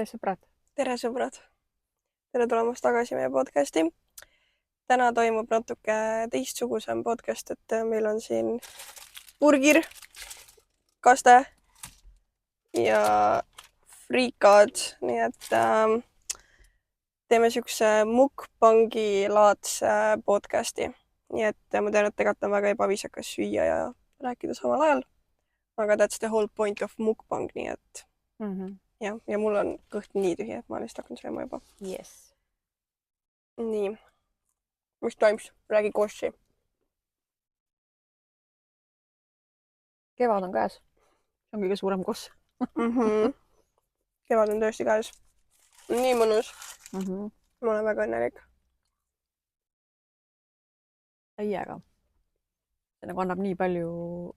tere, sõbrad! Tere, sõbrad! Tere tulemast tagasi meie podcasti. Täna toimub natuke teistsugusem podcast, et meil on siin burgir, kaste ja friikad, nii et teeme siukse mukbangi laadse podcasti. Nii et ma tean, et tegelikult on väga ebaviisakas süüa ja rääkida samal ajal. Aga that's the whole point of mukbang, nii et ja mul on kõht nii tühi, et ma lihtsalt hakkan sööma juba. Yes. Nii. Mis toimus? Räägi koossi. Kevad on käes. See on kõige suurem koss. Kevad on tõesti käes. Nii mõnus. Ma olen väga õnnelik. Täiega. See nagu annab nii palju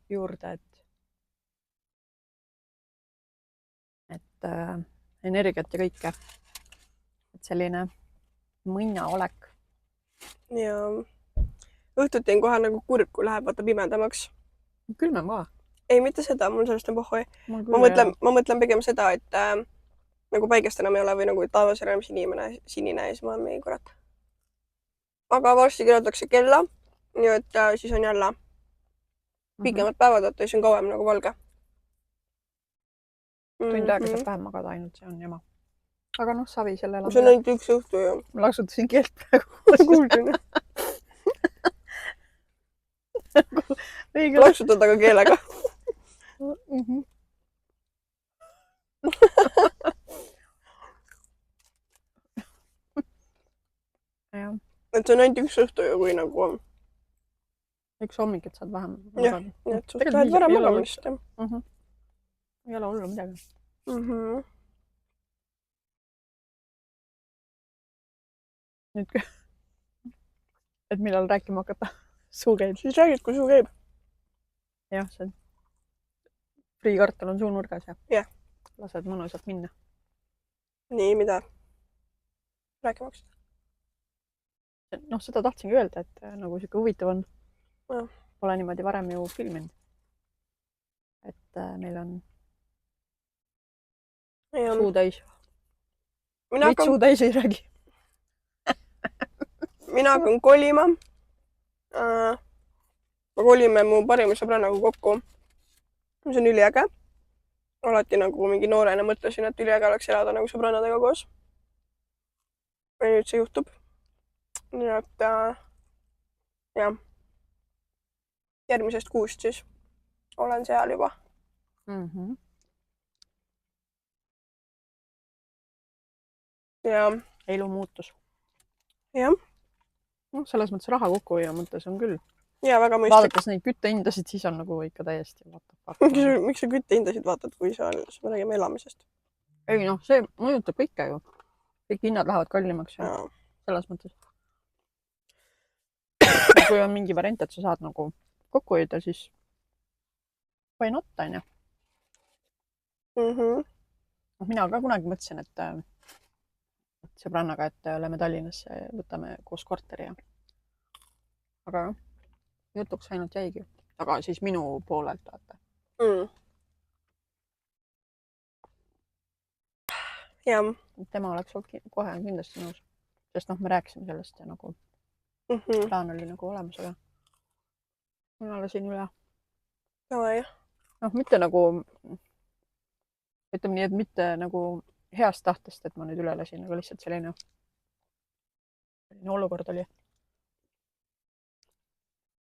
juurde, et energiat ja kõike. Et selline mõnna olek. Ja õhtuti on kohe nagu kurb, kui läheb vaata pimedamaks. Külmem ka. Ei, mitte seda, mul sellest on pohhoi. Ma mõtlen pigem seda, et nagu päikest enam ei ole või nagu taevas enam sinine ja siis ma olen mingi kurat. Aga varsti kellatakse kella, nii et siis on jälle pikemad päevad, et siis on kauem nagu valge. Tund aega saab vähem magada ainult, see on jama. Aga noh, savi selle elame. See on ainult üks õhtu ju. Ma laksutasin keelt praegu. Kuulsin. Laksutad aga keelega. Et see on ainult üks õhtu ju, kui nagu on. Üks hommik, et saad vähem magada. Jah, et sa lähed vara magamist. Ei ole hullu midagi. Nüüd, et millal rääkima hakata? Suu käib. Siis räägid, kui suu käib. Jah, see friikartul on suunurgas ja lased mõnusalt minna. Nii, mida? Rääkimaks? Noh, seda tahtsingi öelda, et nagu siuke huvitav on. Pole niimoodi varem ju filminud. Et meil on suu täis. Miks suu täis ei räägi? Mina hakkan kolima. Me kolime mu parima sõbrannaga kokku. See on üliäge. Alati nagu mingi noorena mõtlesin, et üliäge oleks elada nagu sõbrannadega koos. Ja nüüd see juhtub. Nii et jah. Järgmisest kuust siis olen seal juba. Ja elu muutus. Jah. No, selles mõttes raha kokku hoia mõttes on küll. Ja väga mõistlik. Vaadates neid küttehindasid, siis on nagu ikka täiesti Miks sa küttehindasid vaatad, kui sa me räägime elamisest? Ei noh, see mõjutab kõike ju. Kõik hinnad lähevad kallimaks ja selles mõttes. Kui on mingi variant, et sa saad nagu kokku hoida, siis why not, on ju? Mina ka kunagi mõtlesin, et sõbrannaga, et oleme Tallinnasse, võtame koos korteri. Aga jutuks ainult jäigi. Aga siis minu poolelt vaata. Jah. Tema oleks olnud kohe kindlasti nõus. Sest noh, me rääkisime sellest ja nagu plaan oli nagu olemas, aga mina lasin üle. Noh, mitte nagu, ütleme nii, et mitte nagu heast tahtest, et ma nüüd üle lasin, aga lihtsalt selline olukord oli.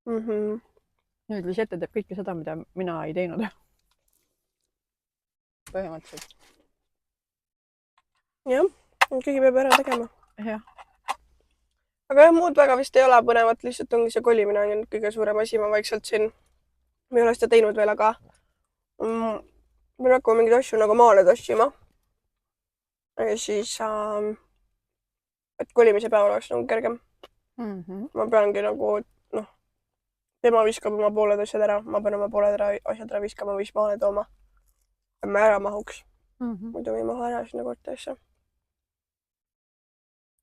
Nüüd Liis ette teeb kõike seda, mida mina ei teinud. Põhimõtteliselt. Jah, kõigi peab ära tegema. Jah. Aga jah, muud väga vist ei ole põnevat, lihtsalt ongi see kolimine on kõige suurem asi, ma vaikselt siin. Ma ei ole seda teinud veel, aga meil hakkame mingid asju nagu maale tassima. Ja siis, et kolimise päeval oleks nagu kergem. Ma peangi nagu, noh, tema viskab oma pooled asjad ära, ma pean oma pooled asjad ära viskama või maale tooma. Et me ära mahuks. Muidu me ei maha ära sinna korterisse.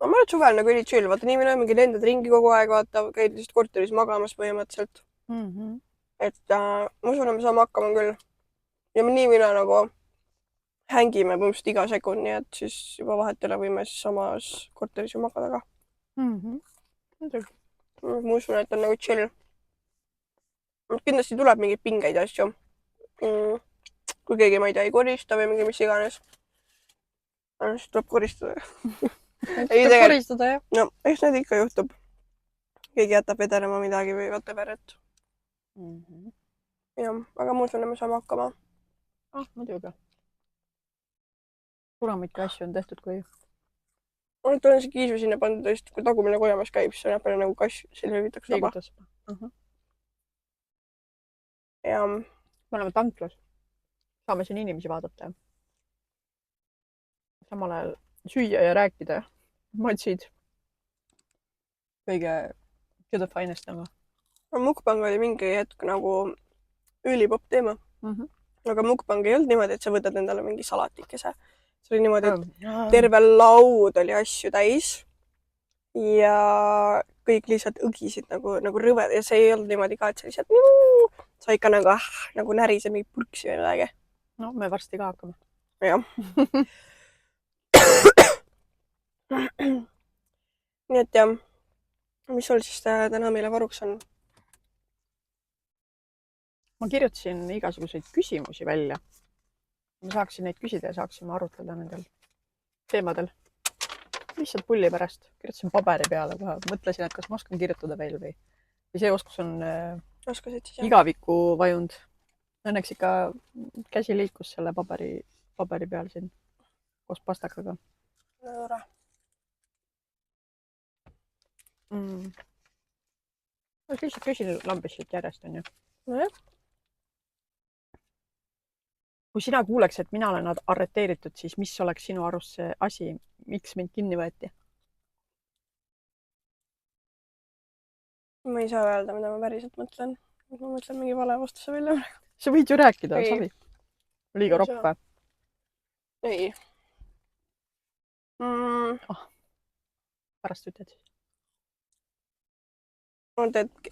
No ma olen suvel nagu üli chill, vaata nii minna mingi lendad ringi kogu aeg, vaata, käid lihtsalt korteris magamas põhimõtteliselt. Et ma usun, et me saame hakkama küll. Ja nii mina nagu hängime põhimõtteliselt iga sekund, nii et siis juba vahetele võime siis samas korteris ju magada ka. Muidugi. Ma usun, et on nagu chill. Kindlasti tuleb mingeid pingeid asju. Kui keegi, ma ei tea, ei korista või mingi mis iganes. Siis tuleb koristada. Tuleb koristada, jah. No, eks need ikka juhtub. Keegi jätab vedelema midagi või whatever, et jah, aga ma usun, et me saame hakkama. Muidugi. Suuremaidki asju on tehtud, kui... Olen see kiisu sinna pandud, sest kui tagumine kojamas käib, siis on jälle nagu kass, selle hüvitaks laba. Ja me oleme tanklas. Saame siin inimesi vaadata. Samal ajal süüa ja rääkida. Matsid. Kõige the finest nagu. Mukbang oli mingi hetk nagu ülipopp teema. Aga mukbang ei olnud niimoodi, et sa võtad endale mingi salatikese. See oli niimoodi, et terve laud oli asju täis ja kõik lihtsalt õgisid nagu rõved ja see ei olnud niimoodi ka, et sa lihtsalt sa ikka nagu närised mingi purksi või midagi. No, me varsti ka hakkame. Jah. Nii et jah, mis sul siis täna meile varuks on? Ma kirjutasin igasuguseid küsimusi välja. Ma saaksin neid küsida ja saaksime arutleda nendel teemadel. Lihtsalt pulli pärast. Kirjutasin paberi peale kohe. Mõtlesin, et kas ma oskan kirjutada veel või see oskus on igaviku vajund. Õnneks ikka käsi liikus selle paberi peal siin koos pastakaga. Nõra. Lihtsalt küsin lambist järjest, on ju. Nojah. Kui sina kuuleks, et mina olen arreteeritud, siis mis oleks sinu arust see asi, miks mind kinni võeti? Ma ei saa öelda, mida ma päriselt mõtlen. Ma mõtlen mingi vale vastuse välja. Sa võid ju rääkida, savi. Liiga ropp. Ei. Pärast ütled siis.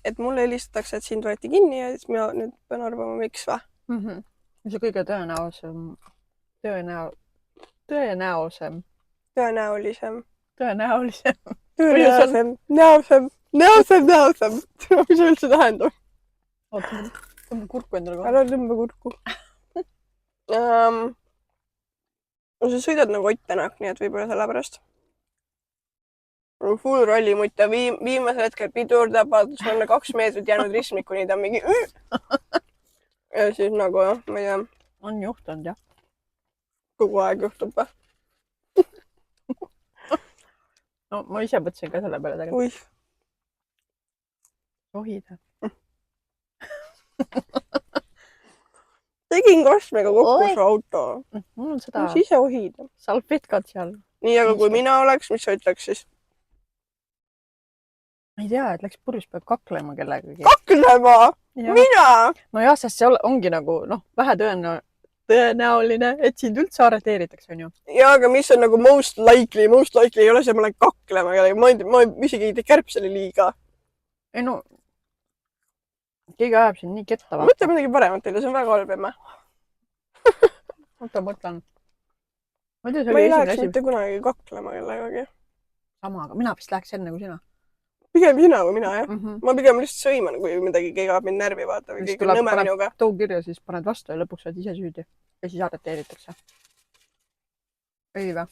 Et mulle helistatakse, et sind võeti kinni ja siis mina nüüd pean arvama, miks või? See kõige näosem. Mis see üldse tähendab? Oota, tõmba kurku endale kohe. Ära tõmba kurku. Sa sõidad nagu Ott Tänak, nii et võib-olla selle pärast. Full rolli muita, viimasel hetkel pidurdab, sul on 2 meetrit jäänud ristmikuni, ta on mingi... Ja siis nagu jah, ma ei tea. On juhtunud, jah. Kogu aeg juhtub või? No, ma ise mõtlesin ka selle peale tegelikult. Uih. Ohida. Tegin kastmega kokku su auto. Mul on seda... Mis ise ohida? Salvetkad seal. Nii, aga kui mina oleks, mis sa ütleks siis? Ma ei tea, et läks purjus peab kaklema kellegagi. Kaklema? Mina? No jah, sest see ongi nagu, vähe tõenäoline, et sind üldse arreteeritakse, on ju. Jaa, aga mis on nagu most likely ei ole see, ma lähen kaklema. Ma isegi ei tee kärbsele liiga. Ei no, keegi ajab sind nii ketta. Mõtle midagi paremat teile, see on väga halb, emme. Mõtlen. Ma ei läheks mitte kunagi kaklema kellegagi. Sama, aga mina vist läheks enne kui sina. Pigem sina kui mina, jah. Ma pigem lihtsalt sõiman, kui midagi keegab mind närvi vaata või keegi nõme minuga. Too kirja, siis paned vastu ja lõpuks oled ise süüdi. Ja siis arreteeritakse. Ei või?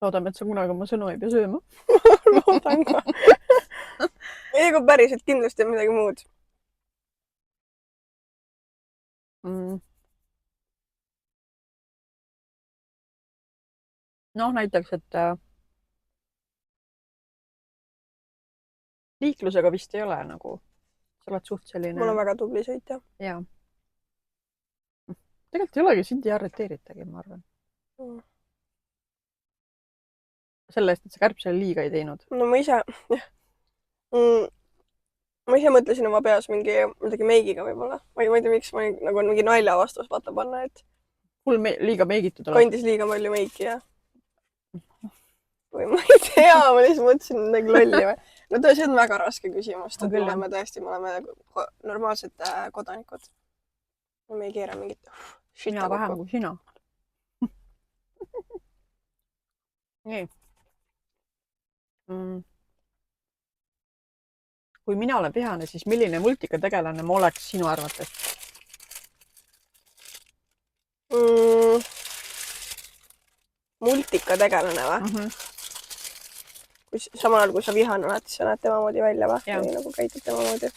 Loodame, et sa kunagi oma sõnu ei pea sööma. Loodan ka. Ei, kui päriselt kindlasti on midagi muud. Näiteks, et liiklusega vist ei ole nagu, sa oled suht selline... Mul on väga tubli sõitja. Jaa. Tegelikult ei olegi, sind ei arreteeritagi, ma arvan. Selle eest, et sa kärbsele liiga ei teinud. No ma ise mõtlesin oma peas midagi meigiga võib-olla. Ma ei tea, miks ma nagu mingi nalja vastus vaata panna, et... Mul liiga meigitud ole. Kandis liiga palju meiki, jah. Või ma ei tea, ma lihtsalt mõtlesin midagi lolli või. No see on väga raske küsimus, et me oleme normaalsed kodanikud. Me ei keera mingit mina vähem kui sina. Nii. Kui mina olen vihane, siis milline multikategelane ma oleks sinu arvates? Multikategelane või? Samal ajal, kui sa vihane oled, siis sa näed tema moodi välja või? Või nagu käitud tema moodi?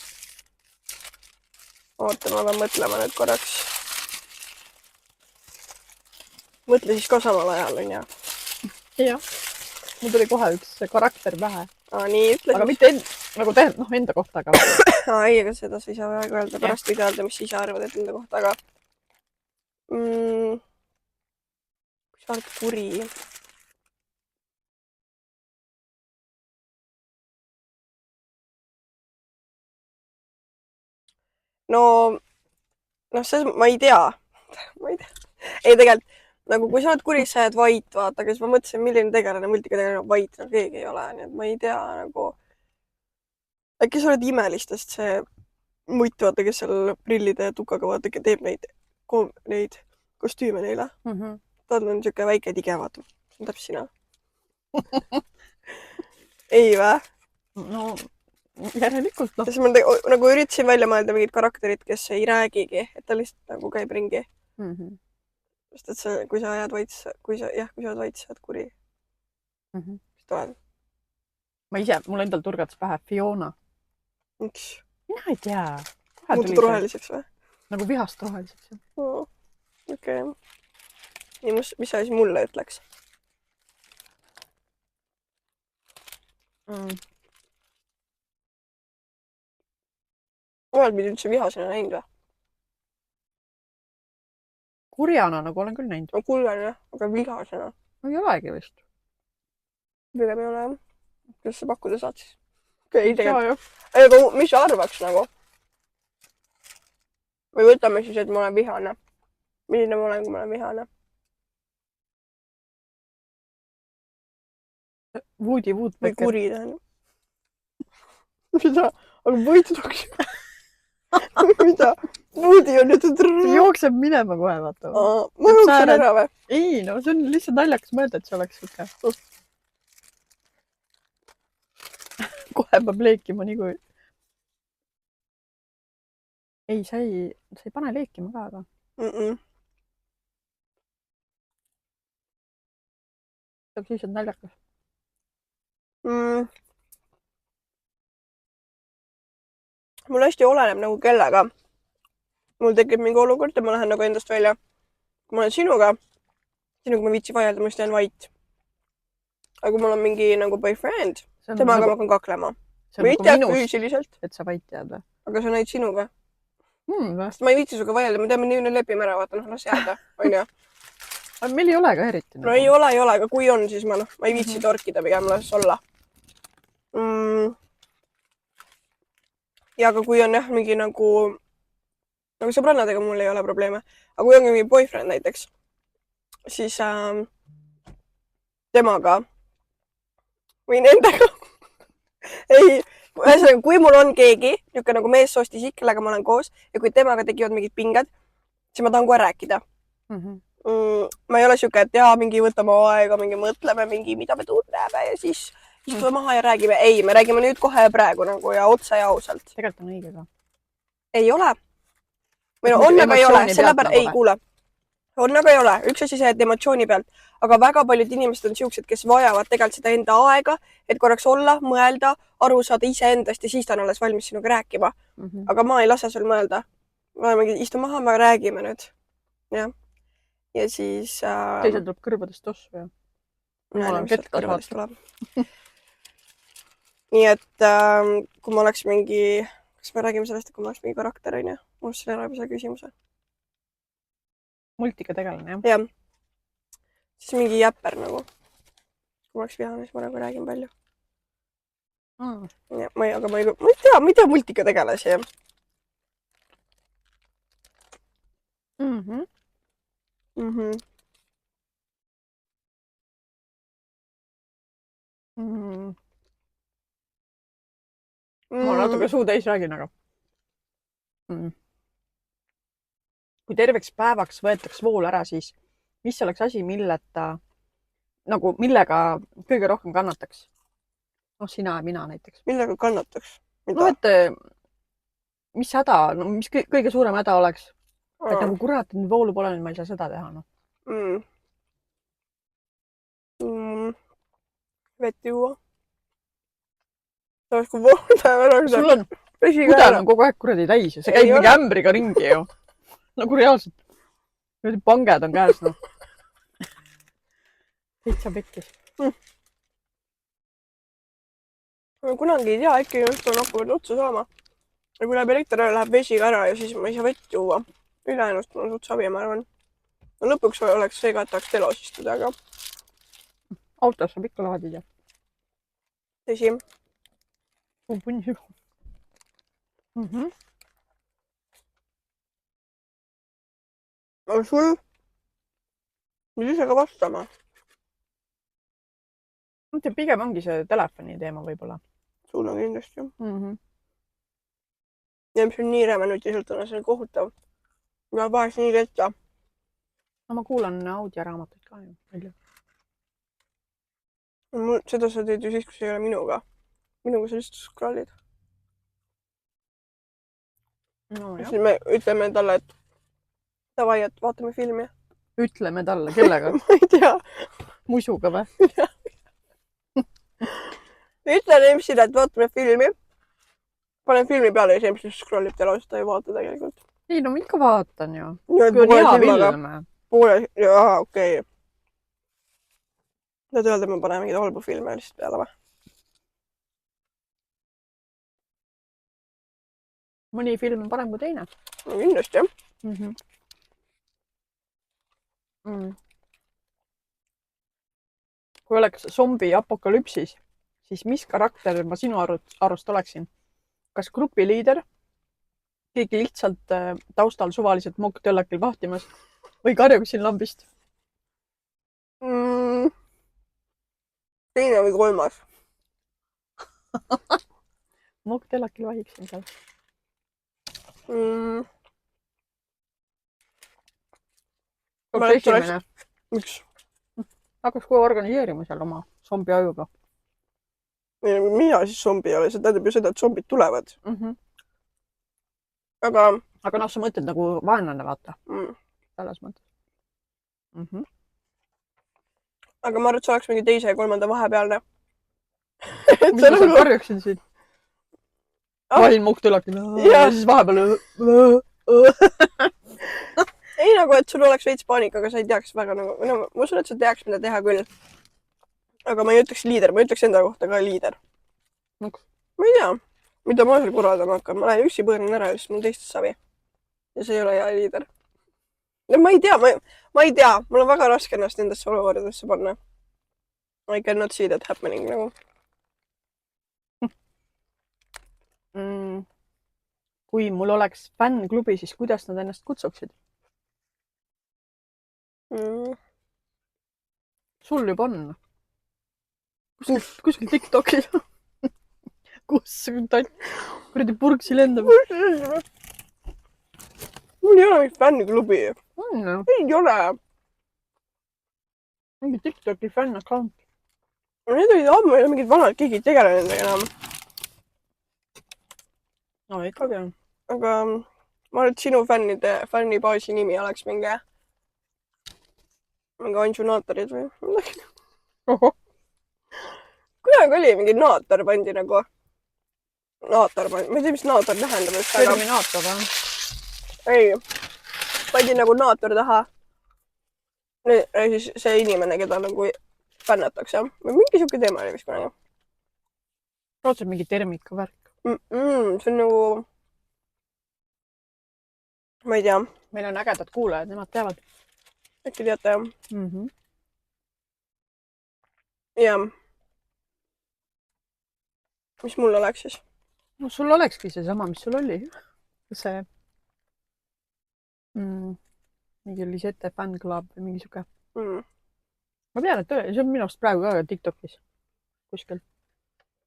Oota, ma pean mõtlema nüüd korraks. Mõtle siis ka samal ajal, on ju? Jah. Mul tuli kohe üks karakter pähe. Nii, ütle aga siis. Mitte enda kohta, aga... Ei, aga seda sa ei saa väga öelda. Pärast võid öelda, mis sa ise arvad, et enda kohta, aga... Kui sa oled kuri... No, see ma ei tea. Ei, tegelikult, nagu kui sa oled kuris, sa jääd vait, vaata, aga siis ma mõtlesin, milline tegelane, multikategelane vait, no keegi ei ole, nii et ma ei tea, nagu... Äkki sa oled Imelistest see mutt, vaata, kes seal prillide ja tukaga, vaata, teeb neid kostüüme neile. Ta on niisugune väike tige, vaata. See on täpselt sina. Ei vä? No, järelikult noh. Sest ma nagu üritasin välja mõelda mingid karakterid, kes ei räägigi, et ta lihtsalt nagu käib ringi. Sest et see, kui sa jääd vaits, kui sa oled vaits, sa oled kuri. Mis ta oled? Ma ise, mul endal turgatas pähe Fiona. Miks? Mina ei tea. Muutud roheliseks või? Nagu vihast roheliseks. Okei. Nii, mis sa siis mulle ütleks? Oled mind üldse vihasena näinud või? Kurjana nagu olen küll näinud. No kurjana, aga vihasena. No ei olegi vist. Pigem ei ole jah. Kuidas sa pakkuda saad siis? Ei, tegelikult. Aga mis sa arvaks nagu? Või võtame siis, et ma olen vihane. Milline ma olen, kui ma olen vihane? Woody Woodpecker. Või kuri tähendab. Mida? Aga võid tuleks. Mida? Woody on nüüd... Jookseb minema kohe, vaata. Ma jooksen ära või? Ei, no see on lihtsalt naljakas mõelda, et see oleks siuke. Kohe peab leekima nii kui... Ei, sa ei pane leekima ka, aga... See on lihtsalt naljakas. Mul hästi oleneb nagu kellega. Mul tekib mingi olukord ja ma lähen nagu endast välja. Kui ma olen sinuga ma viitsi vaielda, ma just jään vait. Aga kui mul on mingi nagu boyfriend, temaga ma hakkan kaklema. Või ei tea füüsiliselt. Et sa vait jääd või? Aga sa näid sinuga. Ma ei viitsi suga vaielda, me teame nii lepime ära, vaata, las jääda, on ju. Aga meil ei ole ka eriti. No ei ole, aga kui on, siis ma ei viitsi torkida pigem, las olla. Ja aga kui on jah, mingi nagu sõbrannadega mul ei ole probleeme. Aga kui on mingi boyfriend näiteks, siis temaga või nendega. Ei, kui mul on keegi, niisugune nagu meessoost isik, kellega ma olen koos ja kui temaga tekivad mingid pinged, siis ma tahan kohe rääkida. Ma ei ole siuke, et jaa, mingi võtame aega, mingi mõtleme, mingi mida me tunneme ja siis istume maha ja räägime. Ei, me räägime nüüd kohe ja praegu nagu ja otse ja ausalt. Tegelikult on õige ka. Ei ole. Või no on, aga ei ole. Sellepärast ei kuule. On, aga ei ole. Üks asi see, et emotsiooni pealt. Aga väga paljud inimesed on siuksed, kes vajavad tegelikult seda enda aega, et korraks olla, mõelda, aru saada iseendast ja siis ta on alles valmis sinuga rääkima. Aga ma ei lase sul mõelda. Ma istu maha, me räägime nüüd. Jah. Ja siis... Teisel tuleb kõrvadest tossu, jah. Ma olen kõrvadest tuleb. Nii et kui ma oleks mingi... Kas me räägime sellest, et kui ma oleks mingi karakter, on ju? Ma unustasin ära juba selle küsimuse. Multika tegelane, jah? Jah. Siis mingi jäpper nagu. Kui ma oleks vihane, siis ma nagu räägin palju. Aga ma ei tea multika tegelasi, jah. Ma natuke suu täis räägin, aga... kui terveks päevaks võetaks vool ära, siis mis oleks asi, milleta nagu, millega kõige rohkem kannataks? noh, sina ja mina näiteks. Millega kannataks? no, et mis häda, no mis kõige suurem häda oleks? et nagu kurat, et voolu pole, nüüd ma ei saa seda teha, noh. Vett juua. Saaks kui voolpäev ära. sul on pudel on kogu aeg kuradi täis ja see käib mingi ämbriga ringi ju. nagu reaalselt. Nüüd panged on käes, noh. Täitsa pekkis. Kunagi ei tea, äkki just on hakkavad otsa saama. Ja kui läheb elekter ära, läheb vesi ka ära ja siis ma ei saa vett juua. Ülejäänust on suht savi, ma arvan. No lõpuks oleks see ka, et tahaks telos istuda, aga... autos saab ikka laadida. Tõsi. Punni juba. Aga sul... Mis ise ka vastama? Pigem ongi see telefoni teema võib-olla. Sul on kindlasti. Ja mis on nii rämenutiselt on see kohutav. Ja vahest nii ketta. no ma kuulan audioraamatut ka ju. Seda sa teed ju siis, kui see ei ole minuga. Minuga sa lihtsalt scrollid. no jah. Siis me ütleme talle, et davai, et vaatame filmi. Ütleme talle, kellega? ma ei tea. Musuga või? Ütlen Emsile, et vaatame filmi. Panen filmi peale ja siis Ems scrollib telos, ta ei vaata tegelikult. ei, no ma ikka vaatan ju. Kui on hea film. Jaa, okei. Tahad öelda, et ma panen mingeid halbu filme lihtsalt peale või? Mõni film on parem kui teine. No kindlasti, jah. Kui oleks zombi apokalüpsis, siis mis karakter ma sinu arust oleksin? Kas grupiliider, keegi lihtsalt taustal suvaliselt mokktöllakil vahtimas või karjub siin lambist? Teine või kolmas? Mokktöllakil vahiksin seal. Esimene. Miks? Hakkaks kohe organiseerima seal oma zombi ajuga. Mina siis zombi ei ole, see tähendab ju seda, et zombid tulevad. Aga noh, sa mõtled nagu vaenlane, vaata. Selles mõttes. Aga ma arvan, et see oleks mingi teise ja kolmanda vahepealne. Mis ma seal karjuksin siin? Vahin mokktöllakil. Ja siis vahepeal... Ei nagu, et sul oleks veits paanika, aga sa ei teaks väga nagu... No, ma usun, et sa teaks, mida teha küll. Aga ma ei ütleks liider, ma ütleks enda kohta ka liider. Ma ei tea, mida ma seal korraldama hakkan. Ma lähen üksi põõrin ära ja siis mul teistest savi. Ja see ei ole hea liider. No ma ei tea, ma ei tea. Mul on väga raske ennast nendesse olukordadesse panna. I cannot see that happening nagu. Kui mul oleks fännklubi, siis kuidas nad ennast kutsuksid? Sul juba on. Kuskil TikTokis. Kus kuradi purksi lendab. Mul ei ole mingit fänniklubi. On. Ei ole. Mingi TikToki fänn-account. Need olid ammu ja mingid vanad, keegi ei tegele nendega enam. No ikkagi on. Aga ma arvan, et sinu fännibaasi nimi oleks mingi Anjunaatorid või midagi. Oho. Kunagi oli mingi naator pandi nagu. Naator pandi. Ma ei tea, mis naator tähendab. Terminaator, jah? Ei. Pandi nagu naator taha. Ja siis see inimene, keda nagu fännatakse. Mingi siuke teema oli vist kunagi. Rootsi mingi termika värk. See on nagu... Ma ei tea. Meil on ägedad kuulajad, nemad teavad. Äkki teate, jah? Jah. Mis mul oleks siis? No sul olekski see sama, mis sul oli. See... mingi Lisette fänn-club või mingi siuke. Ma tean, et see on minu arust praegu ka TikTokis. Kuskil.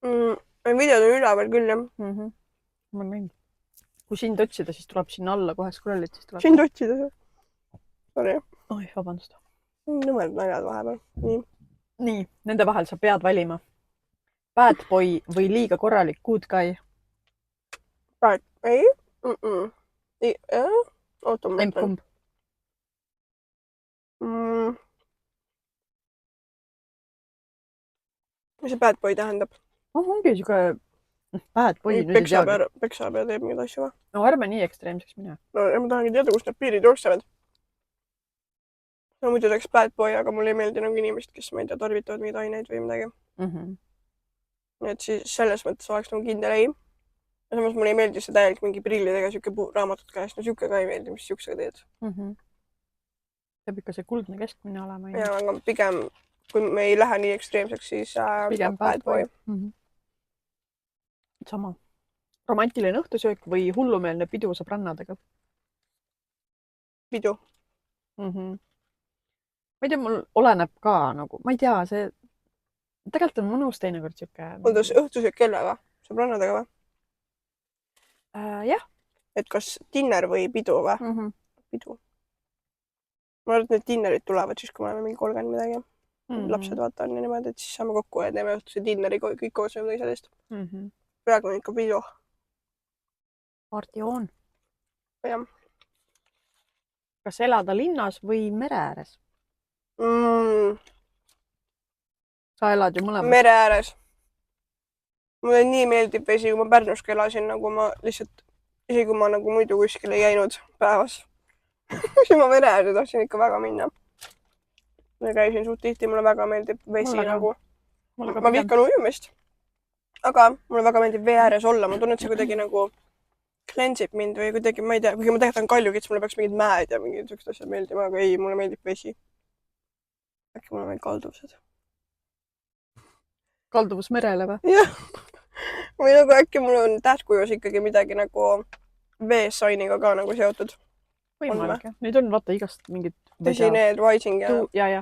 Videod on üleval küll, jah. Ma olen näinud. Kui sind otsida, siis tuleb sinna alla kohe scrollid. Sind otsida, see? Sorry. Oi, vabandust. Nõmedad naljad vahepeal. Nii, nende vahel sa pead valima. Bad boy või liiga korralik good guy. Ei? Oota, ma mõtlen. Kumb? Mis see bad boy tähendab? Ongi siuke bad boy. Peksab ja teeb mingeid asju või? No ärme nii ekstreemseks mine. No ma tahangi teada, kus need piirid jooksevad. No muidu oleks bad boy, aga mulle ei meeldi nagu inimesed, kes, ma ei tea, tarvitavad mingeid aineid või midagi. Nii et siis selles mõttes oleks nagu kindel ei. Ja samas mulle ei meeldi see täielik mingi prillidega siuke raamatut käes. No siuke ka ei meeldi, mis siuksega teed. Peab ikka see kuldne keskmine olema. Ja, aga pigem, kui me ei lähe nii ekstreemseks, siis pigem bad boy. Sama. Romantiline õhtusöök või hullumeelne pidu sõbrannadega? Pidu. Ma ei tea, mul oleneb ka nagu, ma ei tea, see tegelikult on mõnus teinekord siuke. Oota, õhtusöök kellega? Sõbrannadega või? Jah. Et kas dinner või pidu või? Pidu. Ma arvan, et need dinnerid tulevad siis, kui me oleme mingi 30 midagi. Lapsed vaata on ja niimoodi, et siis saame kokku ja teeme õhtuse dinneri kõik koos või midagi sellist. Praegu on ikka pidu. Parti on. Jah. Kas elada linnas või mere ääres? Sa elad ju mõlemas. Mere ääres. Mulle nii meeldib vesi, kui ma Pärnus elasin, nagu ma lihtsalt, isegi kui ma nagu muidu kuskil ei käinud päevas. Siis ma mere ääres tahtsin ikka väga minna. Ma käisin suht tihti, mulle väga meeldib vesi nagu. Ma vihkan ujumist. Aga mulle väga meeldib vee ääres olla. Ma tunnen, et see kuidagi nagu cleansib mind või kuidagi, ma ei tea, kuigi ma tegelikult olen kaljukits, mulle peaks mingid mäed ja mingid sellised asjad meeldima, aga ei, mulle meeldib vesi. Äkki mulle meeldib kalduvused. Kalduvus merele või? Jah. Või nagu äkki mul on tähtkujus ikkagi midagi nagu veessainiga ka nagu seotud. Võimalik, jah. Neid on vaata igast mingid... Tõsineed, rising ja... Ja.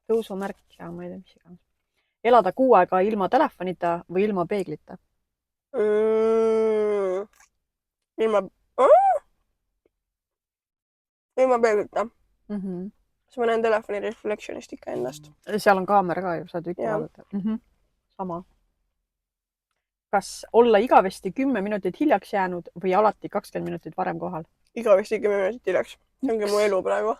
Tõusumärk ja ma ei tea, mis iganes. Elada kuu aega ilma telefonita või ilma peeglita? Ilma peeglita. Siis ma näen telefoni reflectionist ikka ennast. Seal on kaamera ka ju, saad ikka vaadata. Sama. Kas olla igavesti 10 minutit hiljaks jäänud või alati 20 minutit varem kohal? Igavesti 10 minutit hiljaks. See ongi mu elu praegu.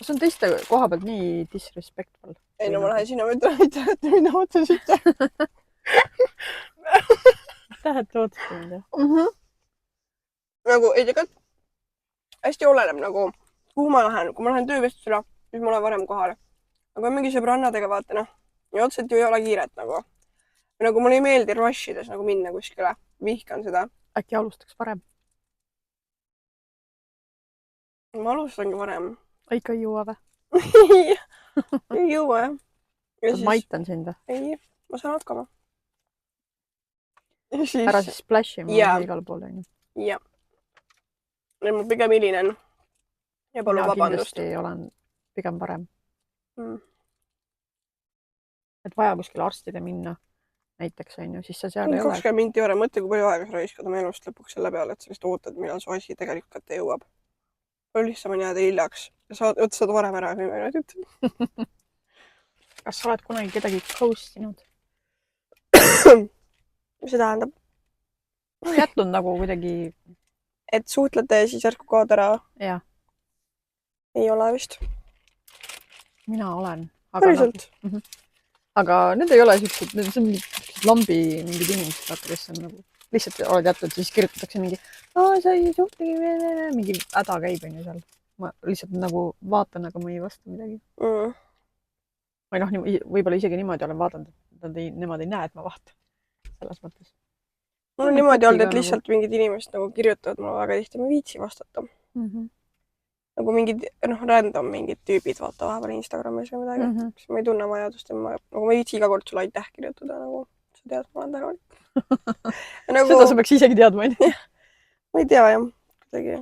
See on teiste koha pealt nii disrespectful. Ei, no ma lähen sinna, ma ütlen, et mida otsesite. Tähed ootsid, Nagu, ei tegelikult hästi oleneb nagu, kuhu ma lähen. Kui ma lähen töövestlusele, siis ma olen varem kohale. Aga mingi sõbrannadega vaata, noh. Ja otseselt ju ei ole kiiret nagu. Nagu mulle ei meeldi rushides nagu minna kuskile. Vihkan seda. Äkki alustaks varem? Ma alustangi varem. Ikka ei jõua või? Ei jõua, jah. Ma aitan sind või? Ei, ma saan hakkama. Ära siis splashi ma igal pool. Jah. Ma pigem hilinen. Ja palun vabandust. Kindlasti olen pigem varem. Et vaja kuskile arstide minna näiteks on ju, siis sa seal ei ole. 20 minti varem, mõtle, kui palju aega sa raiskad oma elust lõpuks selle peale, et sa vist ootad, millal su asi tegelikult kätte jõuab. Palju lihtsam on jääda hiljaks ja saad varem ära 10 minutit. Kas sa oled kunagi kedagi ghost inud? Mis see tähendab? Jätnud nagu kuidagi... Et suhtlete ja siis järsku kaod ära? Jah. Ei ole vist. Mina olen. Päriselt? Aga need ei ole siuksed, see on lambi mingid inimesed, vaata, kes on nagu lihtsalt oled jätnud, siis kirjutatakse mingi sa ei suhtlegi, mingi häda käib on ju seal. Ma lihtsalt nagu vaatan, aga ma ei vasta midagi. Või noh, võib-olla isegi niimoodi olen vaadanud, et nemad ei näe, et ma vaatan. Selles mõttes. Mul on niimoodi olnud, et lihtsalt mingid inimesed nagu kirjutavad mulle väga tihti, ma ei viitsi vastata. Nagu mingid, random mingid tüübid vaata vahepeal Instagramis või midagi. Siis ma ei tunne vajadust ja ma ei viitsi iga kord sulle aitäh kirjutada, nagu sa tead, ma olen tänulik. Seda sa peaks isegi teadma, on ju? Ma ei tea, jah. Kuidagi.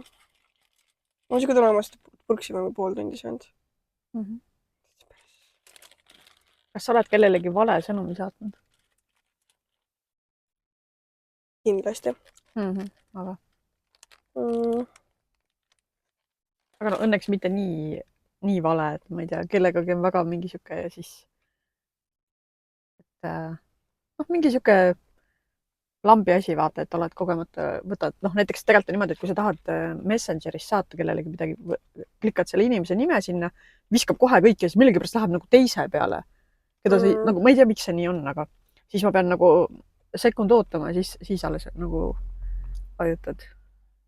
Ma siuke tulemast purksime pool tundi söönud. Kas sa oled kellelegi vale sõnumi saatnud? Kindlasti. Aga? aga no õnneks mitte nii vale, et ma ei tea, kellegagi on väga mingi sihuke ja siis, et noh, mingi sihuke lambi asi, vaata, et oled kogemata, võtad, noh, näiteks tegelikult on niimoodi, et kui sa tahad Messengeris saata kellelegi midagi, klikad selle inimese nime sinna, viskab kohe kõik ja siis millegipärast läheb nagu teise peale, keda sa nagu, ma ei tea, miks see nii on, aga siis ma pean nagu sekund ootama ja siis alles nagu vajutad.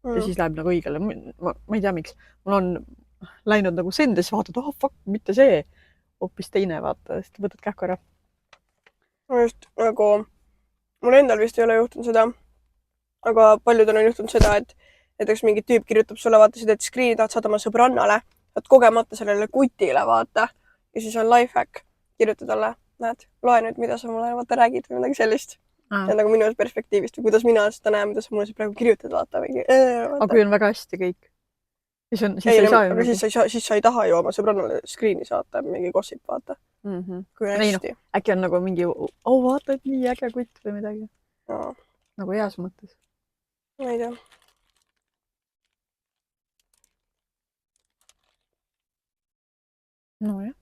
Ja siis läheb nagu õigele. Ma ei tea, miks. Mul on läinud nagu sendes, vaatad, oh fuck, mitte see. Hoopis teine, vaata, siis võtad kähku ära. Just nagu, mul endal vist ei ole juhtunud seda, aga paljudel on juhtunud seda, et näiteks mingi tüüp kirjutab sulle, vaata, sa teed screen'i, tahad saada oma sõbrannale, saad kogemata sellele kutile, vaata. Ja siis on lifehack, kirjuta talle, näed, loe nüüd, mida sa mulle vaata räägid või midagi sellist. See on nagu minu perspektiivist või kuidas mina seda näen, mida sa mulle praegu kirjutad, vaata. Aga kui on väga hästi kõik, siis ei saa ju. Aga siis sa ei taha ju oma sõbrannale screen'i saata, mingi gossip, vaata. Kui on hästi. No, äkki on nagu mingi, vaata, et nii äge kutt või midagi. Nagu heas mõttes. Ma ei tea. No jah.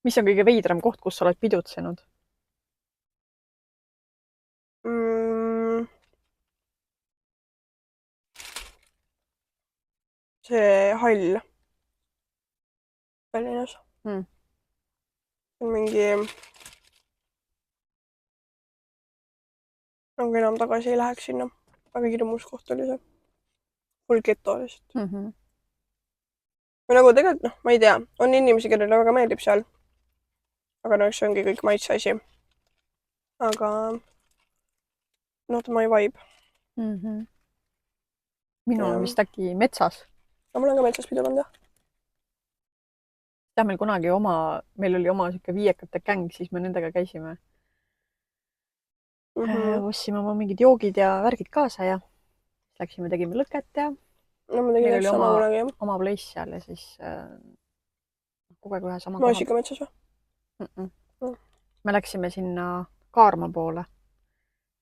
Mis on kõige veidram koht, kus sa oled pidutsenud? See hall Tallinnas. Mingi nagu enam tagasi ei läheks sinna. Väga hirmus koht oli see. Full geto lihtsalt. Või nagu tegelikult, noh, ma ei tea. On inimesi, kellele väga meeldib seal. Aga no see ongi kõik maitse asi. Aga not my vibe. Minul on vist äkki metsas. Aga mul on ka metsas pidu pannud, jah. Meil kunagi meil oli oma siuke viiekate gäng, siis me nendega käisime. Ostsime oma mingid joogid ja värgid kaasa ja läksime, tegime lõket ja meil oli oma place seal ja siis kogu aeg ühe sama koha. Maasika metsas või? Me läksime sinna Kaarma poole.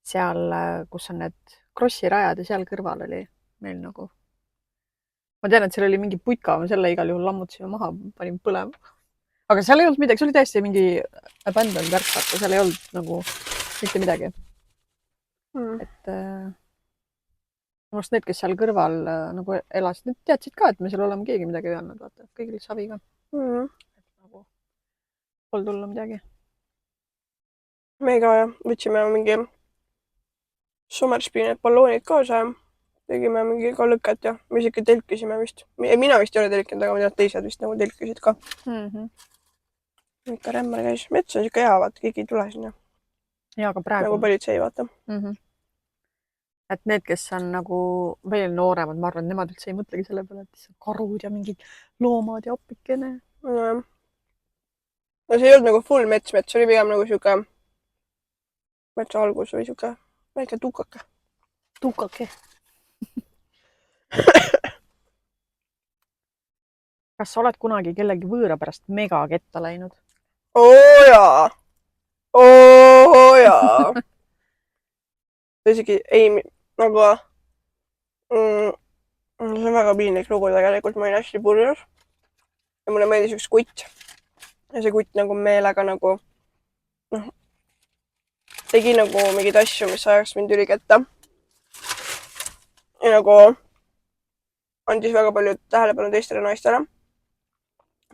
Seal, kus on need krossirajad ja seal kõrval oli meil nagu. Ma tean, et seal oli mingi putka, me selle igal juhul lammutasime maha, panime põlema. Aga seal ei olnud midagi, see oli täiesti mingi abandoned värk, vaata, seal ei olnud nagu mitte midagi. Et need, kes seal kõrval nagu elasid, need teadsid ka, et me seal oleme keegi midagi öelnud, vaata, kõigil savi ka. Et nagu pole tulnud midagi. Me ka jah, võtsime mingi summerspiined balloonid kaasa ja tegime mingi ka lõket ja me isegi telkisime vist. Mina vist ei ole telkinud, aga ma tean, et teised vist nagu telkisid ka. Ikka rämmar käis. Mets on siuke hea, vaata, keegi ei tule sinna. Ja, aga praegu. Nagu politsei, vaata. Et need, kes on nagu veel nooremad, ma arvan, nemad üldse ei mõtlegi selle peale, et karud ja mingid loomad ja oppikene. No see ei olnud nagu full mets, see oli pigem nagu siuke metsa algus või siuke väike tukake. Tukake. Kas sa oled kunagi kellegi võõra pärast mega ketta läinud? Jaa! Jaa! Isegi ei, nagu see on väga piinlik lugu tegelikult, ma olin hästi purjus ja mulle meeldis üks kutt ja see kutt nagu meelega nagu tegi nagu mingid asju, mis ajaks mind üliketta ja nagu andis väga palju tähelepanu teistele naistele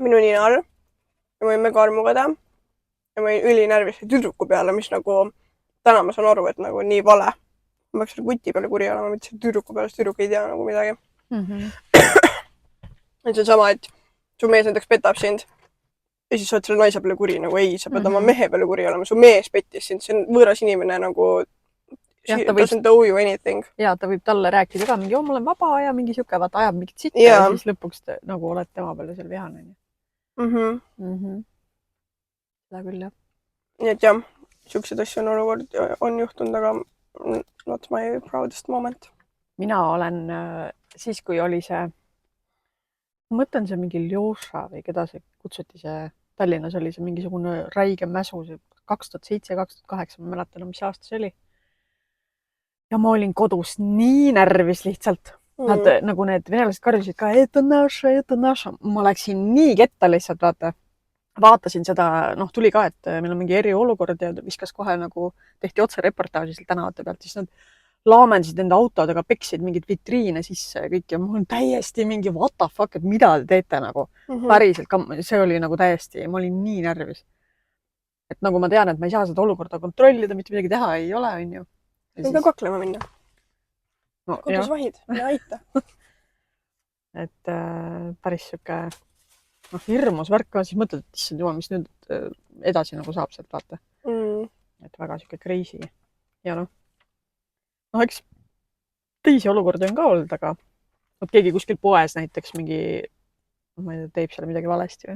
minu nina all ja ma olin mega armugada ja ma olin ülinärvis tüdruku peale, mis nagu täna ma saan aru, et nagu nii vale. Ma peaks selle kuti peale kuri olema, mitte selle tüdruku peale, sest tüdruk ei tea nagu midagi. Et see on sama, et su mees näiteks petab sind ja siis sa oled selle naise peale kuri, nagu ei, sa pead oma mehe peale kuri olema, su mees pettis sind, see on võõras inimene nagu doesn't owe you anything. Ja ta võib talle rääkida ka mingi, ma olen vaba ja mingi siuke, vaata ajab mingit sitta ja siis lõpuks nagu oled tema peale seal vihane. Seda küll, jah. Nii et jah, siuksed asju on olukord on juhtunud, aga not my proudest moment. Mina olen siis, kui oli see, ma mõtlen see mingi Ljoša või keda see kutsuti see Tallinnas oli see mingisugune räige mäsu, 2007-2008, ma mäletan, mis aasta see oli. Ja ma olin kodus nii närvis lihtsalt. Nad nagu need venelased karjusid ka, et on naša. Ma läksin nii ketta lihtsalt, vaata. Vaatasin seda, noh, tuli ka, et meil on mingi eriolukord ja viskas kohe nagu, tehti otse reportaaži seal tänavate pealt, siis nad laamendasid enda autodega, peksid mingeid vitriine sisse ja kõik ja mul on täiesti mingi what the fuck, et mida te teete nagu. Päriselt ka, see oli nagu täiesti, ma olin nii närvis. Et nagu ma tean, et ma ei saa seda olukorda kontrollida, mitte midagi teha ei ole, on ju. Ei ka kaklema minna. No, kodus vahid ja aita. Et päris siuke hirmus värk ka, siis mõtled, et issand jumal, mis nüüd edasi nagu saab sealt, vaata. Et väga siuke crazy. Ja noh, eks teisi olukordi on ka olnud, aga keegi kuskil poes näiteks mingi, ma ei tea, teeb seal midagi valesti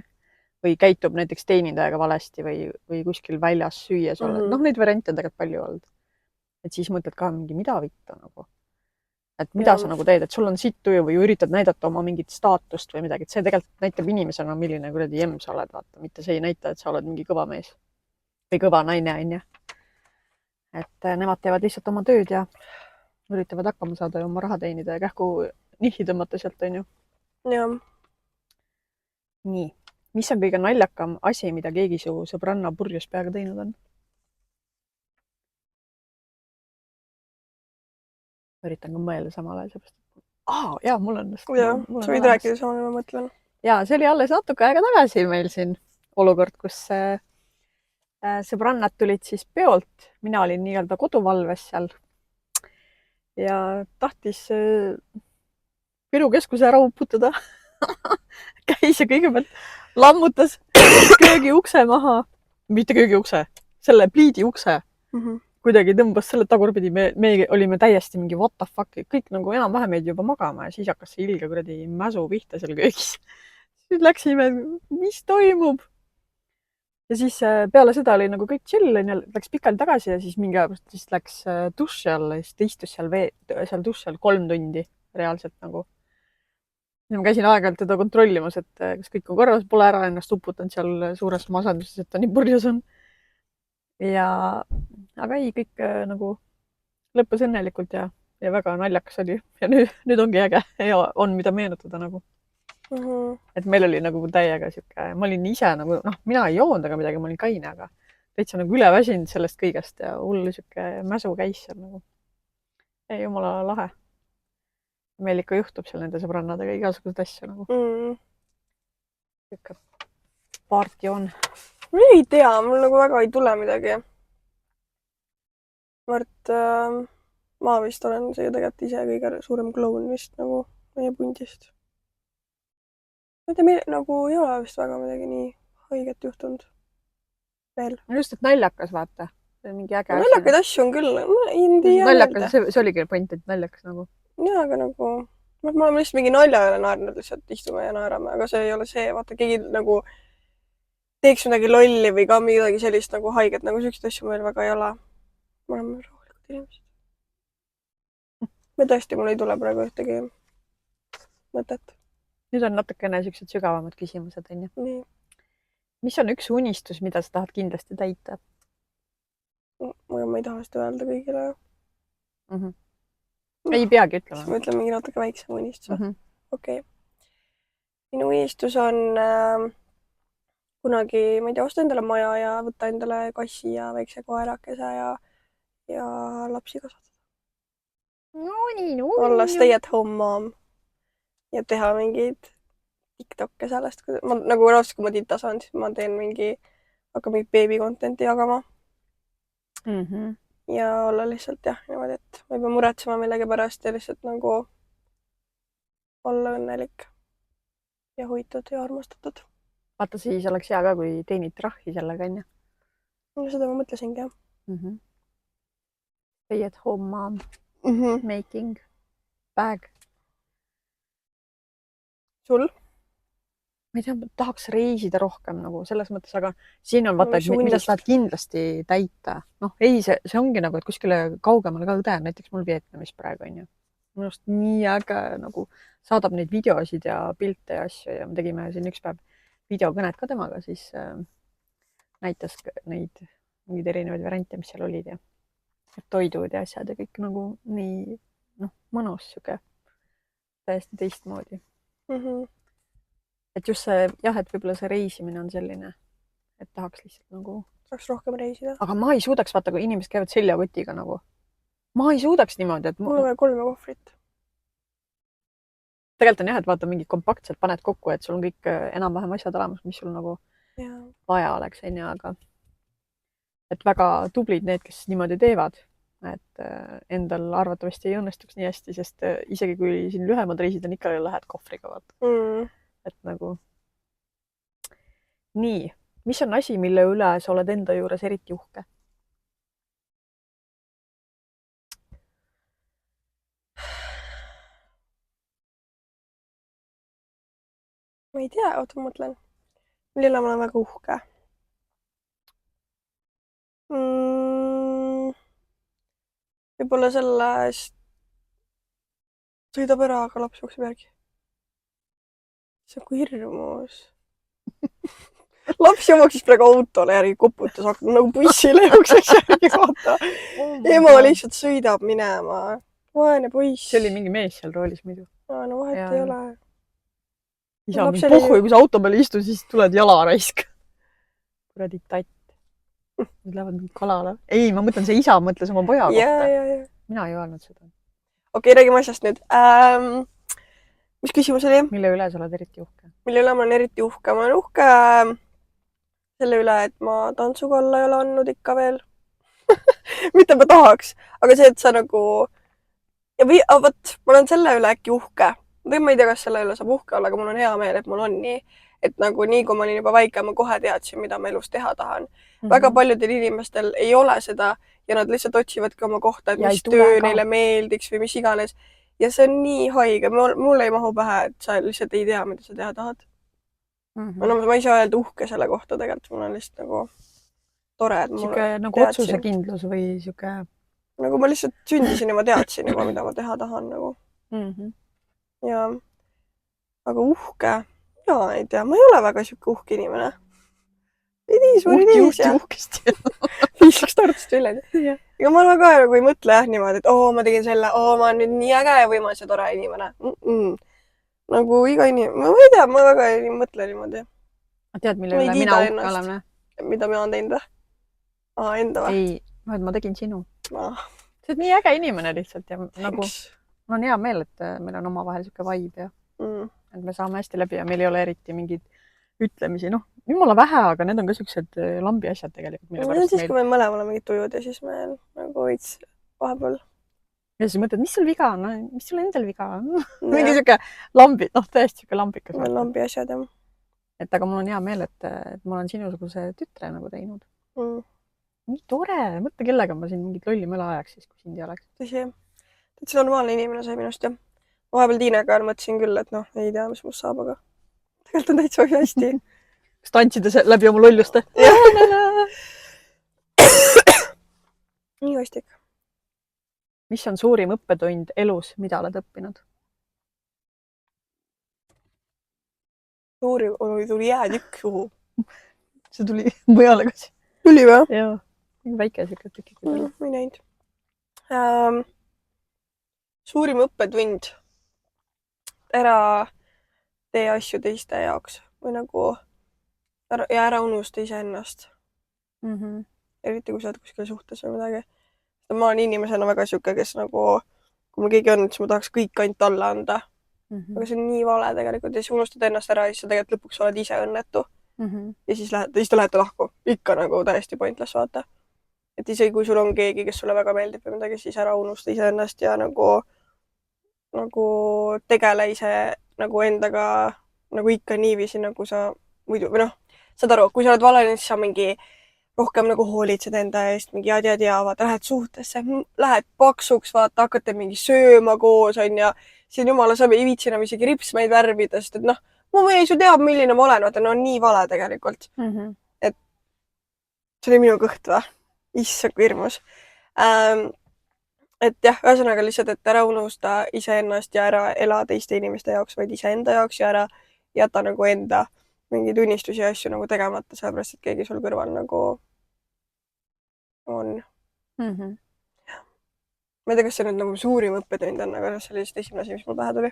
või käitub näiteks teenindajaga valesti või kuskil väljas süües olla. Noh, neid variante on tegelikult palju olnud. Et siis mõtled ka mingi, mida vitta nagu. Et mida sa nagu teed, et sul on siit tuju või üritad näidata oma mingit staatust või midagi, et see tegelikult näitab inimesena, milline kuradi jemm sa oled, vaata. Mitte see ei näita, et sa oled mingi kõva mees või kõva naine, on ju. Et nemad teevad lihtsalt oma tööd ja üritavad hakkama saada ja oma raha teenida ja kähku nihhi tõmmata sealt, on ju. Jah. Nii. Mis on kõige naljakam asi, mida keegi su sõbranna purjus peaga teinud on? Üritan ka mõelda samal ajal, seepärast. Jaa, mul on. Jaa, sa võid rääkida samal, ma mõtlen. Jaa, see oli alles natuke aega tagasi meil siin olukord, kus sõbrannad tulid siis peolt. Mina olin nii-öelda koduvalves seal ja tahtis Viru keskuse ära uputada. Käis ja kõigepealt lammutas köögi ukse maha. Mitte köögi ukse, selle pliidi ukse. Kuidagi tõmbas selle tagurpidi, me olime täiesti mingi what the fuck, kõik nagu enam-vähem jäid juba magama ja siis hakkas see ilge kuradi mäsu pihta seal köögis. Siis läksime, mis toimub? Ja siis peale seda oli nagu kõik chill, läks pikali tagasi ja siis mingi aeg siis läks duši alla ja siis ta istus seal duši all 3 tundi reaalselt nagu. Ja ma käisin aeg-ajalt teda kontrollimas, et kas kõik on korras, pole ära ennast uputanud seal suures masenduses, et ta nii purjus on. Aga ei, kõik nagu lõppes õnnelikult ja väga naljakas oli. Ja nüüd ongi äge ja on mida meenutada nagu. Et meil oli nagu täiega siuke, ma olin ise nagu, noh, mina ei joonud aga midagi, ma olin kaine, aga täitsa nagu üle väsinud sellest kõigest ja hull siuke mäsu käis seal nagu. Ei, jumala lahe. Meil ikka juhtub seal nende sõbrannadega igasugused asju nagu. Siuke parti on. Ma ei tea, mul nagu väga ei tule midagi. Mart, ma vist olen see tegelikult ise kõige suurem kloun vist nagu meie pundist. Ma ei tea, nagu ei ole vist väga midagi nii haiget juhtunud veel. Just, et naljakas, vaata. Mingi äge asju. Naljakaid asju on küll. Naljakas, see oligi point, et naljakas nagu. Jaa, aga nagu ma olen lihtsalt mingi nalja üle naernud, lihtsalt istume ja naerame, aga see ei ole see, vaata, keegi nagu teeks midagi lolli või ka midagi sellist nagu haiget, nagu sellised asju meil väga ei ole. Ma olen rahulikud inimesed. Me tõesti, mul ei tule praegu ühtegi mõtet. Nüüd on natukene sellised sügavamad küsimused, on ju? Nii. Mis on üks unistus, mida sa tahad kindlasti täita? Ma ei taha seda öelda kõigile. Ei peagi ütlema. Siis ma ütlen mingi natuke väiksem unistus. Okei. Minu unistus on kunagi, ma ei tea, osta endale maja ja võtta endale kassi ja väikse koerakese ja lapsi kasvatada. Olla stay at home mom ja teha mingeid TikTok'e sellest. Nagu raudselt, kui ma tita saan, siis ma teen hakka mingit baby content'i jagama. Ja olla lihtsalt jah, niimoodi, et ma ei pea muretsema millegi pärast ja lihtsalt nagu olla õnnelik ja hoitud ja armastatud. Vaata, siis oleks hea ka, kui teenid trahvi sellega, on ju? No seda ma mõtlesingi, jah. Stay at home mom. Making bag. Sul? Ma ei tea, tahaks reisida rohkem nagu selles mõttes, aga siin on vaata, et mida sa tahad kindlasti täita. Noh, ei, see ongi nagu, et kuskile kaugemale ka õde, näiteks mul Vietnamis praegu, on ju. Minust nii äge nagu saadab neid videosid ja pilte ja asju ja me tegime siin üks päev videokõnet ka temaga, siis näitas neid mingeid erinevaid variante, mis seal olid ja toidud ja asjad ja kõik nagu nii mõnus siuke täiesti teistmoodi. -hmm. Et just see, jah, et võib-olla see reisimine on selline, et tahaks lihtsalt nagu... Saaks rohkem reisida. Aga ma ei suudaks, vaata, kui inimesed käivad seljakotiga nagu. Ma ei suudaks niimoodi, et... Mul on veel 3 kohvrit. Tegelikult on jah, et vaata mingid kompaktselt paned kokku, et sul on kõik enam-vähem asjad olemas, mis sul nagu vaja oleks, aga et väga tublid need, kes niimoodi teevad, et endal arvatavasti ei õnnestuks nii hästi, sest isegi kui siin lühemad reisid on, ikka lähed kohvriga, vaata. Et nagu... Nii, mis on asi, mille üle sa oled enda juures eriti uhke? Ma ei tea, oota, ma mõtlen. Mille ma olen väga uhke. Võib-olla sellest sõidab ära, aga laps jookseb järgi. See on kui hirmus. Laps jooksis praegu autole järgi, koputas, nagu bussile jookseks järgi, vaata. Ema lihtsalt sõidab minema. Vaene poiss. See oli mingi mees seal roolis muidu. No vahet ei ole. Isa on pohhu ja kui sa auto peale istu, siis tuled jalaraisk. Kuradi tatt. Nüüd lähevad mingi kalale. Ei, ma mõtlen, see isa mõtles oma poja kohta. Mina ei öelnud seda. Okei, räägime asjast nüüd. Mis küsimus oli? Mille üle sa oled eriti uhke? Mille üle ma olen eriti uhke? Ma olen uhke selle üle, et ma tantsukalla ei ole andnud ikka veel. Mitte ma tahaks. Aga see, et sa nagu... Võt, ma olen selle üle äkki uhke. Ma ei tea, kas selle üle saab uhke olla, aga mul on hea meel, et mul on nii. Et nagu nii, kui ma olin juba väike, ma kohe teadsin, mida ma elus teha tahan. Väga paljudel inimestel ei ole seda ja nad lihtsalt otsivadki oma kohta, et mis töö neile meeldiks või mis iganes. Ja see on nii haige. Mulle ei mahu pähe, et sa lihtsalt ei tea, mida sa teha tahad. Ma ei saa öelda uhke selle kohta tegelikult. Mul on lihtsalt nagu tore, et mul teadsin. Nagu otsusekindlus või siuke... Nagu ma lihtsalt sündisin ja ma teadsin juba, mida ma teha tahan. Nagu. Ja, aga uhke... Jaa, ei tea. Ma ei ole väga siuke uhke inimene. Uhkesti. Viisaks Tartust üle. Ega ma väga nagu ei mõtle niimoodi, et ma tegin selle, ma olen nüüd nii äge ja võimas ja tore inimene. Nagu iga inimene, ma ei tea, ma väga ei mõtle niimoodi. Tead, mille üle mina uhke olen? Mida mina olen teinud? Enda või? Ei, ma tegin sinu. Sa oled nii äge inimene lihtsalt ja nagu mul on hea meel, et meil on omavahel siuke vibe ja et me saame hästi läbi ja meil ei ole eriti mingeid ütlemisi. Jumala vähe, aga need on ka siuksed lambi asjad tegelikult. Siis, kui meil mõlemal on mingid tujud ja siis me nagu võits vahepeal. Ja siis mõtled, mis sul viga on? Mis sul endal viga on? Mingi siuke lambi, tõesti siuke lambikas. Meil lambi asjad, jah. Et aga mul on hea meel, et ma olen sinusuguse tütre nagu teinud. Nii tore. Mõtle, kellega ma siin mingit lolli möla ajaks siis, kui sind ei oleks. Tõsi, täitsa normaalne inimene sai minust, jah. Vahepeal Tiinega mõtlesin küll, et ei tea, mis must saab, aga tegelikult on täitsa hästi. Kas tantsides läbi oma lolluste? Nii vastik. Mis on suurim õppetund elus, mida oled õppinud? Tuli jäätükk suhu. See tuli mujale kas? Tuli või? Jaa, väike siuke tükki. Ei näinud. Suurim õppetund. Ära tee asju teiste jaoks või nagu ära unusta iseennast. Eriti kui sa oled kuskil suhtes või midagi. Ma olen inimesena väga siuke, kes nagu, kui mul keegi on, siis ma tahaks kõik ainult alla anda. Aga see on nii vale tegelikult ja siis unustad ennast ära ja siis sa tegelikult lõpuks oled ise õnnetu. Ja siis te lähete lahku. Ikka nagu täiesti pointless, vaata. Et isegi kui sul on keegi, kes sulle väga meeldib või midagi, siis ära unusta iseennast ja nagu tegele ise nagu endaga nagu ikka niiviisi, nagu sa muidu, või saad aru, kui sa oled valaline, siis sa mingi rohkem nagu hoolitsed enda eest, mingi vaata, lähed suhtesse, lähed paksuks, vaata, hakkate mingi sööma koos, ja siin jumala sa ei viitsi enam isegi ripsmeid värvida, sest et mu mees ju teab, milline ma olen, vaata, on nii vale tegelikult. Et see oli minu kõht või? Issa kui hirmus. Et jah, ühesõnaga lihtsalt, et ära unusta iseennast ja ära ela teiste inimeste jaoks, vaid iseenda jaoks ja ära jäta nagu enda mingeid unistusi ja asju nagu tegemata, sellepärast, et keegi sul kõrval nagu on. Ma ei tea, kas see nüüd nagu suurim õppetund on, aga see oli lihtsalt esimene asi, mis mul pähe tuli.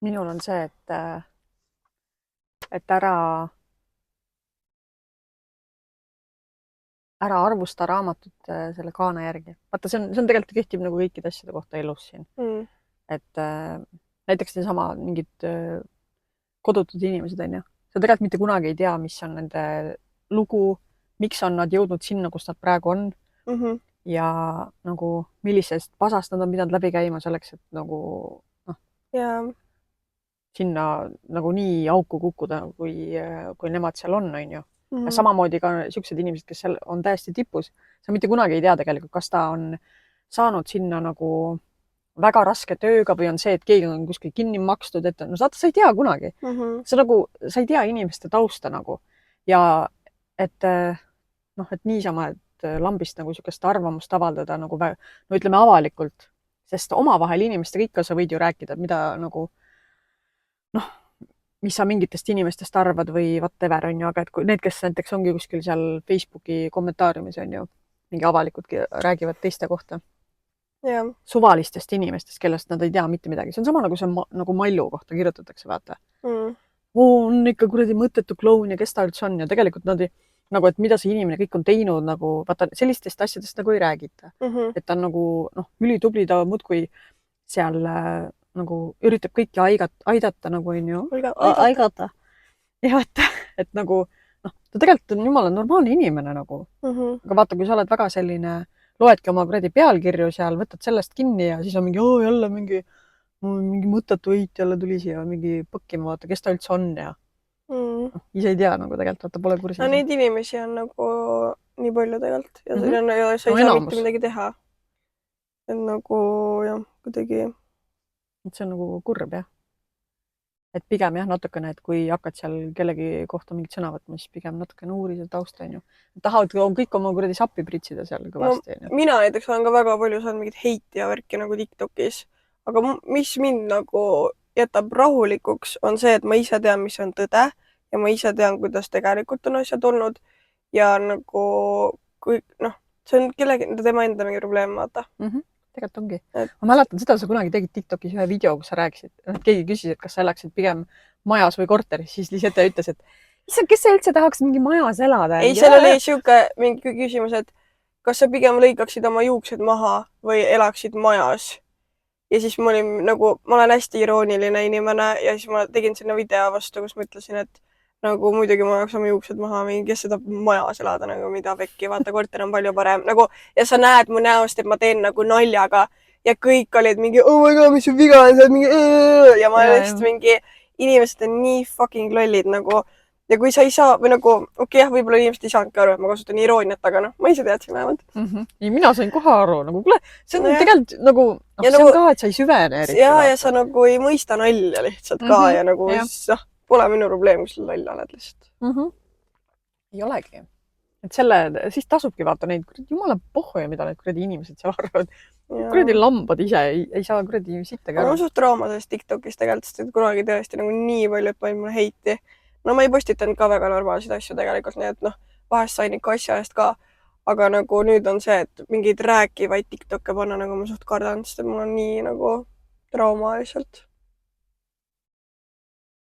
minul on see, et ära arvusta raamatut selle kaane järgi. Vaata, see on tegelikult kehtib nagu kõikide asjade kohta elus siin. Et näiteks seesama mingid kodutud inimesed, on ju. Sa tegelikult mitte kunagi ei tea, mis on nende lugu, miks on nad jõudnud sinna, kus nad praegu on ja nagu millisest pasast nad on pidanud läbi käima selleks, et nagu sinna nagu nii auku kukkuda, kui nemad seal on ju. Ja samamoodi ka siuksed inimesed, kes seal on täiesti tipus, sa mitte kunagi ei tea tegelikult, kas ta on saanud sinna nagu väga raske tööga või on see, et keegi on kuskil kinni makstud, et no saad, sa ei tea kunagi. Sa ei tea inimeste tausta nagu. Ja et niisama, et lambist nagu siukest arvamust avaldada nagu, no ütleme avalikult, sest omavahel inimestega ikka sa võid ju rääkida, mida nagu mis sa mingitest inimestest arvad või whatever, on ju, aga et kui need, kes näiteks ongi kuskil seal Facebooki kommentaariumis, on ju, mingi avalikult räägivad teiste kohta. Suvalistest inimestest, kellest nad ei tea mitte midagi. See on sama nagu see nagu Mallu kohta kirjutatakse, vaata. On ikka kuradi mõttetu kloun ja kes ta üldse on ja tegelikult nad nagu, et mida see inimene kõik on teinud, nagu vaata, sellistest asjadest nagu ei räägita. Et ta on nagu, ülitubli, ta muudkui seal nagu üritab kõiki aidata nagu, on ju. Aigata. Ja et nagu, ta tegelikult on jumala normaalne inimene nagu. Aga vaata, kui sa oled väga selline, loedki oma kuradi pealkirju seal, võtad sellest kinni ja siis on mingi, jälle mingi mõttetu eit jälle tuli siia mingi põkkima, vaata, kes ta üldse on ja ise ei tea nagu tegelikult, vaata, pole kursis. No neid inimesi on nagu nii palju tegelikult ja sa ei saa mitte midagi teha. Et nagu, jah, kuidagi see on nagu kurb, jah. Et pigem jah, natukene, et kui hakkad seal kellegi kohta mingit sõna võtma, siis pigem natukene uuri seda tausta, on ju. Tahavad kõik oma kuradi sappi pritsida seal kõvasti. No, mina näiteks olen ka väga palju saanud mingit heiti ja värki nagu TikTokis, aga mis mind nagu jätab rahulikuks, on see, et ma ise tean, mis on tõde ja ma ise tean, kuidas tegelikult on asjad olnud ja nagu, kui see on tema enda mingi probleem, vaata. Tegelikult ongi. Ma mäletan seda, sa kunagi tegid TikTokis ühe video, kus sa rääkisid, keegi küsis, et kas sa elaksid pigem majas või korteris, siis Lisette ütles, et kes sa üldse tahaks mingi majas elada? Ei, seal oli siuke mingi küsimus, et kas sa pigem lõikaksid oma juuksed maha või elaksid majas? Ja siis ma olen hästi irooniline inimene ja siis ma tegin sinna video vastu, kus ma ütlesin, et nagu muidugi ma jooks oma juuksed maha, kes seda majas elada, nagu mida pekki, vaata, korter on palju parem. Nagu, ja sa näed mu näost, et ma teen nagu naljaga ja kõik olid mingi, oh my god, mis su viga on, sa oled mingi ja ma olen lihtsalt mingi, inimesed on nii fucking lollid nagu ja kui sa ei saa, või nagu, okei, jah, võib-olla inimesed ei saanudki aru, et ma kasutan irooniat, aga ma ise teadsin vähemalt. Ja mina sain kohe aru, nagu, kuule, see on tegelikult nagu, see on ka, et sa ei süvene eriti. Ja sa nagu ei mõista nalja lihtsalt ka ja nagu, pole minu probleem, kui sul loll oled lihtsalt. Ei olegi. Et siis tasubki vaata neid jumala pohhoja, mida need kuradi inimesed seal arvavad. Kuradi lambad ise ei saa kuradi sittagi aru. Ma suht trauma sellest TikTokis tegelikult, sest kunagi tõesti nagu nii palju, et panid mulle heiti. No ma ei postitanud ka väga normaalseid asju tegelikult, nii et vahest sain ikka asja eest ka. Aga nagu nüüd on see, et mingeid rääkivaid TikTokke panna, nagu ma suht kardan, sest mul on nii nagu trauma lihtsalt.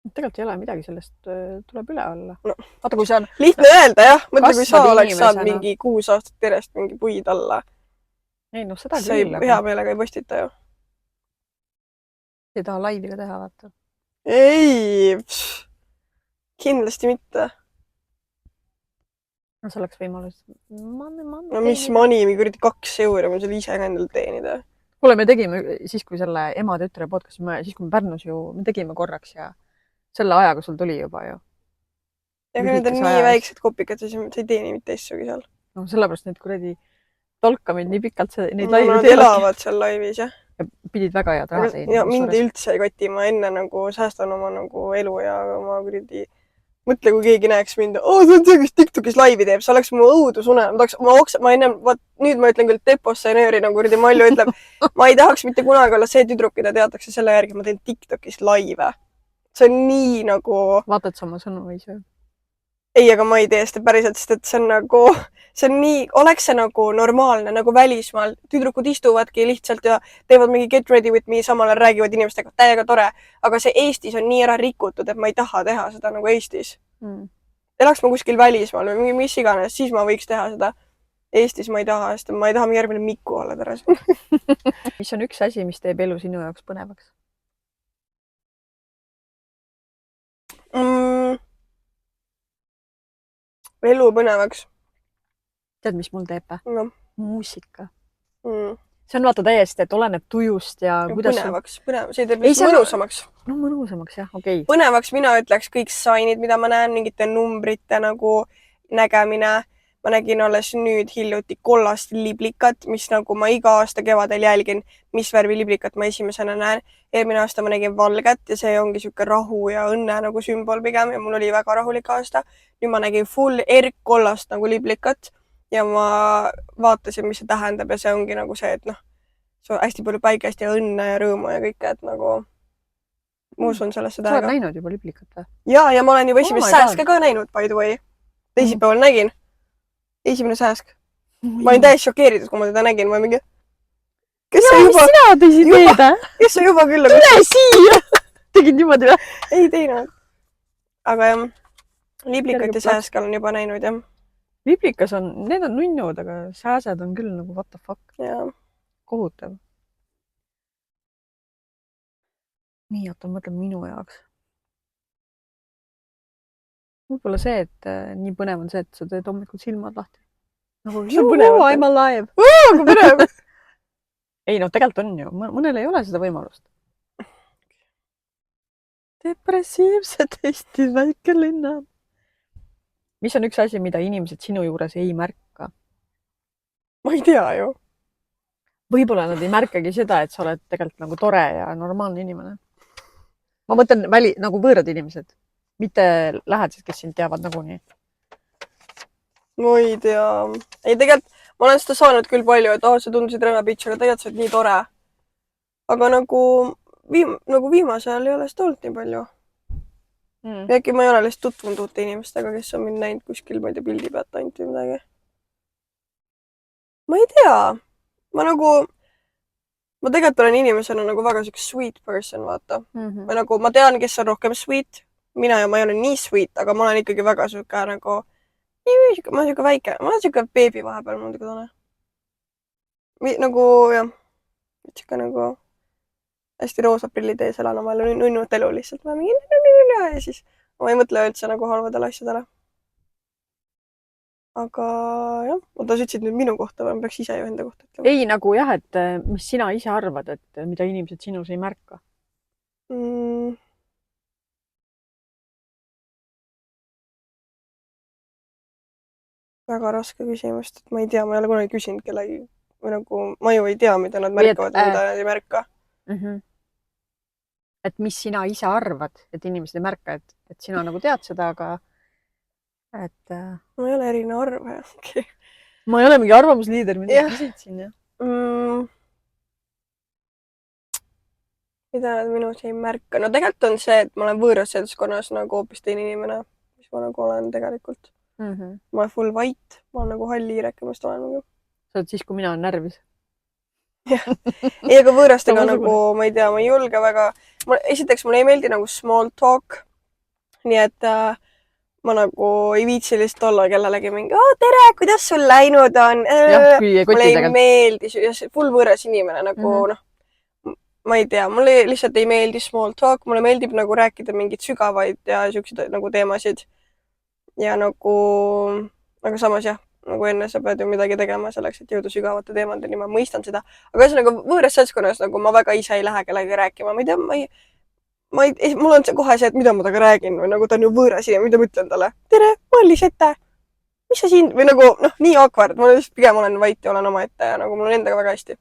Tegelikult ei ole midagi, sellest tuleb üle olla. Vaata, kui see on... Lihtne öelda, jah. Mõtle, kui sa oleks saanud mingi 6 aastat järjest mingi puid alla. Ei, seda küll. See hea meelega ei postita ju. Ei taha laivi ka teha, vaata. Ei, kindlasti mitte. No see oleks võimalus. No mis mani, mingi 2 euro, ma selle ise ka endale teenida. Kuule, me tegime siis, kui selle ema-tütre podcast, siis kui me Pärnus ju, me tegime korraks ja selle ajaga sul tuli juba ju. Ja aga need on nii väiksed kopikad, siis sa ei teeni mitte issugi seal. No sellepärast need kuradi tolkamid nii pikalt neid laivi teevadki. Nad elavad seal laivis, jah. Ja pidid väga head raha teenima. Ja mind üldse ei koti, ma enne nagu säästan oma nagu elu ja oma kuradi... Mõtle, kui keegi näeks mind, sa on see, kes TikTokis laivi teeb, see oleks mu õudusune. Ma enne, nüüd ma ütlen küll depossenööri, nagu kuradi Mallu ütleb, ma ei tahaks mitte kunagi olla see tüdruk, keda teatakse selle järgi, ma teen TikTokis laive. See on nii nagu... Vaatad sa oma sõnu või see? ei, aga ma ei tee seda päriselt, sest et see on nagu, see on nii, oleks see nagu normaalne, nagu välismaal. Tüdrukud istuvadki lihtsalt ja teevad mingi get ready with me, samal ajal räägivad inimestega, täiega tore. Aga see Eestis on nii ära rikutud, et ma ei taha teha seda nagu Eestis. Elaks ma kuskil välismaal või mis iganes, siis ma võiks teha seda. Eestis ma ei taha, sest ma ei taha järgmine Miku olla teres. Mis on üks asi, mis teeb elu sinu jaoks põnevaks? Elu põnevaks. Tead, mis mul teeb? No. Muusika. See on vaata täiesti, et oleneb tujust ja kuidas... Põnevaks. See teeb lihtsalt mõnusamaks. No mõnusamaks, jah, okei. Põnevaks mina ütleks kõik sainid, mida ma näen, mingite numbrite nagu nägemine. Ma nägin alles nüüd hiljuti kollast liblikat, mis nagu ma iga aasta kevadel jälgin, mis värvi liblikat ma esimesena näen. Eelmine aasta ma nägin valget ja see ongi siuke rahu ja õnne nagu sümbol pigem ja mul oli väga rahulik aasta. Nüüd ma nägin full erkkollast nagu liblikat ja ma vaatasin, mis see tähendab ja see ongi nagu see, et noh, see on hästi palju päikest ja õnne ja rõõmu ja kõike, et nagu ma usun sellesse tähega. Sa oled näinud juba liblikat või? Ja ma olen juba esimest sääske ka näinud, by the way. Teisipäeval nägin. Esimene sääsk. Ma olin täiesti šokeeritud, kui ma teda nägin. Ma mingi... Kes sina tõisid teeda? Kes sa juba küll? Tule siia! Tegid niimoodi või? Ei teinud. Aga jah, liblikat ja sääske olen juba näinud, jah. Liblikas on, need on nunnud, aga sääsed on küll nagu what the fuck. Jaa. Kohutav. Nii, oota, mõtlen minu jaoks. Võib-olla see, et nii põnev on see, et sa teed hommikul silmad lahti. Nagu, I'm alive. Kui põnev. Ei, no tegelikult on ju. Mõnel ei ole seda võimalust. Depressiivsed Eesti väikelinnad. Mis on üks asi, mida inimesed sinu juures ei märka? Ma ei tea ju. Võib-olla nad ei märkagi seda, et sa oled tegelikult nagu tore ja normaalne inimene. Ma mõtlen nagu võõrad inimesed. Mitte lähedased, kes sind teavad nagunii. Ma ei tea. Ei, tegelikult ma olen seda saanud küll palju, et sa tundusid räme bitch, aga tegelikult sa oled nii tore. Aga nagu viimase ajal ei ole seda olnud nii palju. Äkki ma ei ole lihtsalt tutvunud uute inimestega, kes on mind näinud kuskil, ma ei tea, pildi pealt ainult või midagi. Ma ei tea. Ma tegelikult olen inimesena nagu väga siuke sweet person, vaata. Või nagu ma tean, kes on rohkem sweet. Mina ja ma ei ole nii sweet, aga ma olen ikkagi väga siuke nagu, ma olen siuke väike, ma olen siuke beebi vahepeal, mul tunne. Nagu, jah, siuke nagu hästi roosa prillid ees elan oma nunnut elu lihtsalt. Ma mingi ja siis ma ei mõtle üldse nagu halvadele asjadele. Aga jah, oota, sa ütlesid nüüd minu kohta või ma peaks ise ju enda kohta ütlema? Ei, nagu jah, et mis sina ise arvad, et mida inimesed sinus ei märka? Väga raske küsimust, et ma ei tea, ma ei ole kunagi küsinud kellegi või nagu ma ju ei tea, mida nad märkavad ja mida nad ei märka. Et mis sina ise arvad, et inimesed ei märka, et sina nagu tead seda, aga et... Ma ei ole eriline arvaja. Okay. Ma ei ole mingi arvamusliider, mida küsid siin, jah? Mida nad minus ei märka? No tegelikult on see, et ma olen võõras seltskonnas nagu hoopis teine inimene, mis ma nagu olen tegelikult. Ma olen full white, ma olen nagu hall hiireke, ma olen nagu. Sa oled siis, kui mina olen närvis. Jah. Ei, aga võõrastega nagu, ma ei tea, ma ei julge väga. Esiteks, mulle ei meeldi nagu small talk. Nii et ma nagu ei viitsi lihtsalt olla kellelegi mingi, tere, kuidas sul läinud on? Mulle ei meeldi, full võõras inimene nagu, ma ei tea, mulle lihtsalt ei meeldi small talk. Mulle meeldib nagu rääkida mingid sügavaid ja siukseid nagu teemasid. Ja nagu, aga samas jah, nagu enne sa pead ju midagi tegema selleks, et jõuda sügavate teemadeni, ma mõistan seda. Aga ühesõnaga võõras seltskonnas nagu ma väga ise ei lähe kellegi rääkima. Ma ei tea, mul on kohe see, et mida ma taga räägin või nagu ta on ju võõras inimene, mida ma ütlen talle. Tere, ma olen Lisette. Mis sa siin? Või nagu, nii awkward. Ma pigem olen vait ja olen oma ette ja nagu mul on endaga väga hästi.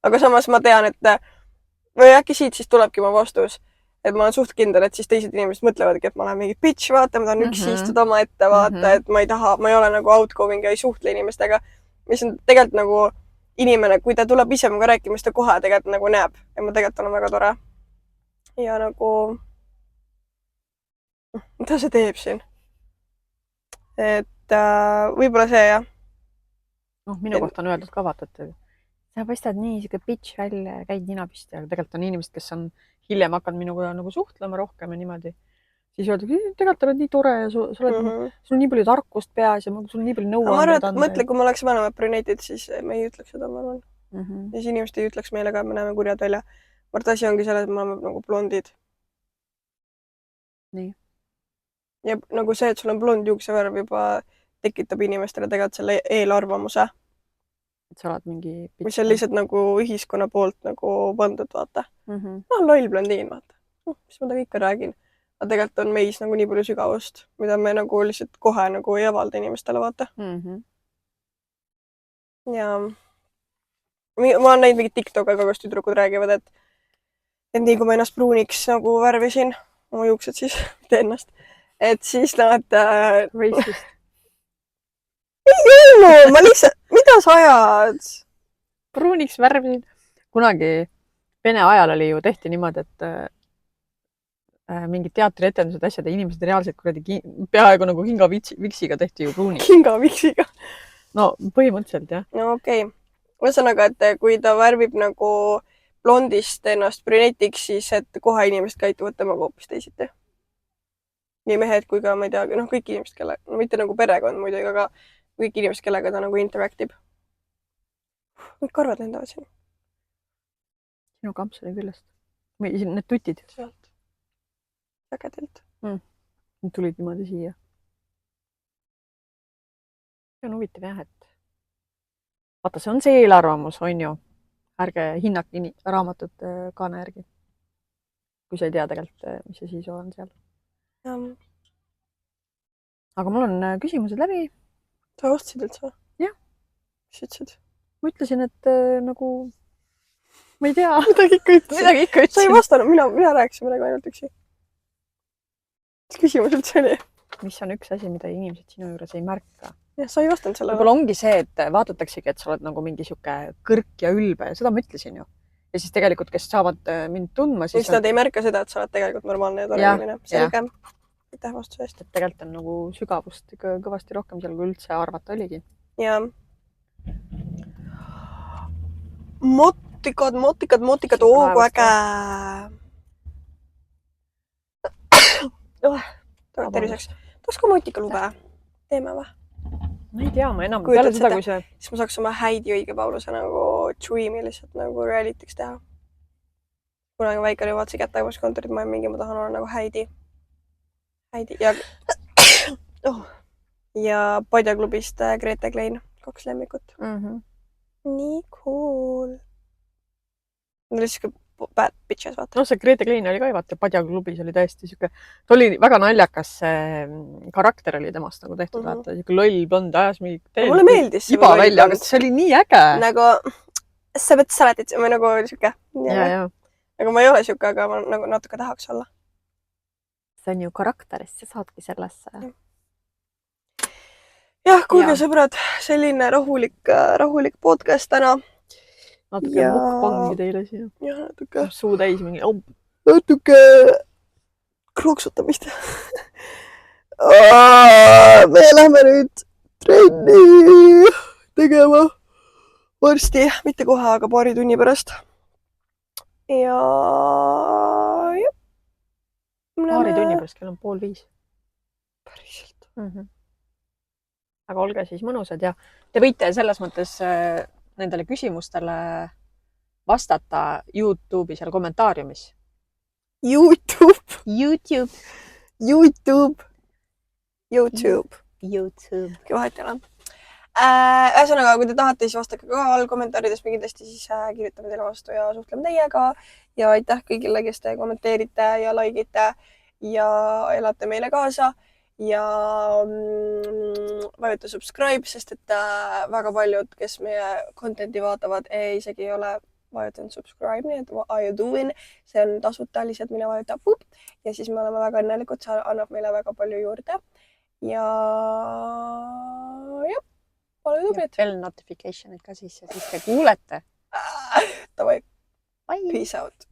Aga samas ma tean, et või äkki siit siis tulebki mu vastus. Et ma olen suht kindel, et siis teised inimesed mõtlevadki, et ma olen mingi bitch, vaata, ma tahan üksi istuda oma ette, vaata, et ma ei ole nagu outgoing ja ei suhtle inimestega, mis on tegelikult nagu inimene, kui ta tuleb ise minuga rääkima, siis ta kohe tegelikult nagu näeb ja ma tegelikult olen väga tore. Ja nagu, mida see teeb siin? et võib-olla see jah. noh, minu kohta on öeldud ka vaata, et sa paistad nii siuke bitch välja ja käid nina püsti, aga tegelikult on inimesed, kes on hiljem hakanud minuga nagu suhtlema rohkem ja niimoodi. Siis öeldakse, tegelikult oled nii tore ja sul on nii palju tarkust peas ja sul on nii palju ma arvan, nõuandeid et mõtle, kui me oleks vanemad brünetid, siis me ei ütleks seda, ma arvan. Ja siis inimesed ei ütleks meile ka, et me näeme kurjad välja. ma arvan, et asi ongi selles, et me oleme nagu blondid. Nii. Ja nagu see, et sul on blond juuksevärv juba tekitab inimestele tegelikult selle eelarvamuse. Et sa oled mingi mis on lihtsalt nagu ühiskonna poolt nagu pandud, vaata. noh, loll blondiin, vaata. Mis ma ta kõike räägin. Aga tegelikult on meis nagu nii palju sügavust, mida me nagu lihtsalt kohe nagu ei avalda inimestele, vaata. Ja ma olen näinud mingit TikTok'e ka, kus tüdrukud räägivad, et nii kui ma ennast pruuniks nagu värvisin, oma juuksed siis, mitte ennast, et siis nad racist. ei olnud, ma lihtsalt, mida sa ajad? Pruuniks värvisin. Kunagi Vene ajal oli ju tehti niimoodi, et mingid teatrietendused, asjad ja inimesed reaalselt kuradi peaaegu nagu kingaviksiga tehti ju pruuniks. Kingaviksiga? No põhimõtteliselt jah. No okei. Ühesõnaga, et kui ta värvib nagu blondist ennast brünetiks, siis et kohe inimesed käituvad temaga hoopis teisiti. Nii mehed kui ka, ma ei tea, noh, kõik inimesed, kelle, no mitte nagu perekond muidugi, aga kõik inimesed, kellega ta nagu interactib. Need karvad lendavad siin. Sinu kamps oli küljest. Need tutid. Sealt. Ägedalt. Need tulid niimoodi siia. See on huvitav jah, et vaata, see on see eelarvamus, on ju. Ärge hinnake raamatut kaane järgi. Kui sa ei tea tegelikult, mis see sisu on seal. Aga mul on küsimused läbi. Sa ostsid üldse? Jah. Mis ütlesid? Ma ütlesin, et nagu ma ei tea. Midagi ikka ütlesid. Sa ei vastanud, mina rääkisin midagi ainult üksi. Mis küsimus üldse oli? Mis on üks asi, mida inimesed sinu juures ei märka? Ja, sa ei vastanud selle. Võib-olla ongi see, et vaadataksegi, et sa oled nagu mingi siuke kõrk ja ülbe ja seda ma ütlesin ju. Ja siis tegelikult, kes saavad mind tundma, siis nad ei märka seda, et sa oled tegelikult normaalne ja tore inimene. Selge. Aitäh vastuse eest. Et tegelikult on nagu sügavust kõvasti rohkem seal, kui üldse arvata oligi. Ja. Motikad, oogu äge. Terviseks. Tahaks ka motikalube. Teeme või? Ma ei tea, ma enam peale seda, kui see... Siis ma saaks oma Heidi Õige Pauluse nagu dreami lihtsalt nagu realityks teha. Kunagi väike oli vaatsi kättagamiskontorid, ma tahan olla nagu Heidi. Ja Padjaklubist Grete Klein, 2 lemmikut. Nii cool. Need oli siuke bad bitches, vaata. No see Grete Klein oli ka, vaata, Padjaklubis oli täiesti siuke, ta oli väga naljakas, karakter oli temast nagu tehtud, vaata, siuke loll blond ajas mingi mulle meeldis iba välja, aga see oli nii äge. Nagu, sa pead salatit, või nagu siuke. Aga ma ei ole siuke, aga ma nagu natuke tahaks olla. See on ju karakterist, sa saadki sellesse. Jah, kuulge sõbrad, selline rahulik podcast täna. Natuke mukbangi teile siia. Jah, natuke. Suu täis mingi. Natuke kroksutamist. Me lähme nüüd trenni tegema varsti, mitte kohe, aga paari tunni pärast. Ja jah. Paari tunni pärast, kell on 4:30. Päriselt. Aga olge siis mõnusad ja te võite selles mõttes nendele küsimustele vastata YouTube'i seal kommentaariumis. YouTube. Vahet ei ole. Ühesõnaga, kui te tahate, siis vastake ka all kommentaarides, me kindlasti siis kirjutame teile vastu ja suhtleme teiega. Ja aitäh kõigile, kes te kommenteerite ja likeite ja elate meile kaasa. Ja vajuta subscribe, sest et väga paljud, kes meie contenti vaatavad, isegi ei ole vajutanud subscribe, nii et what are you doing? See on tasuta, lihtsalt mine vajuta pup. Ja siis me oleme väga õnnelikud, see annab meile väga palju juurde. Ja jah, ole tublit. Bell notification'id ka siis ja siis te kuulete. Davai. Peace out.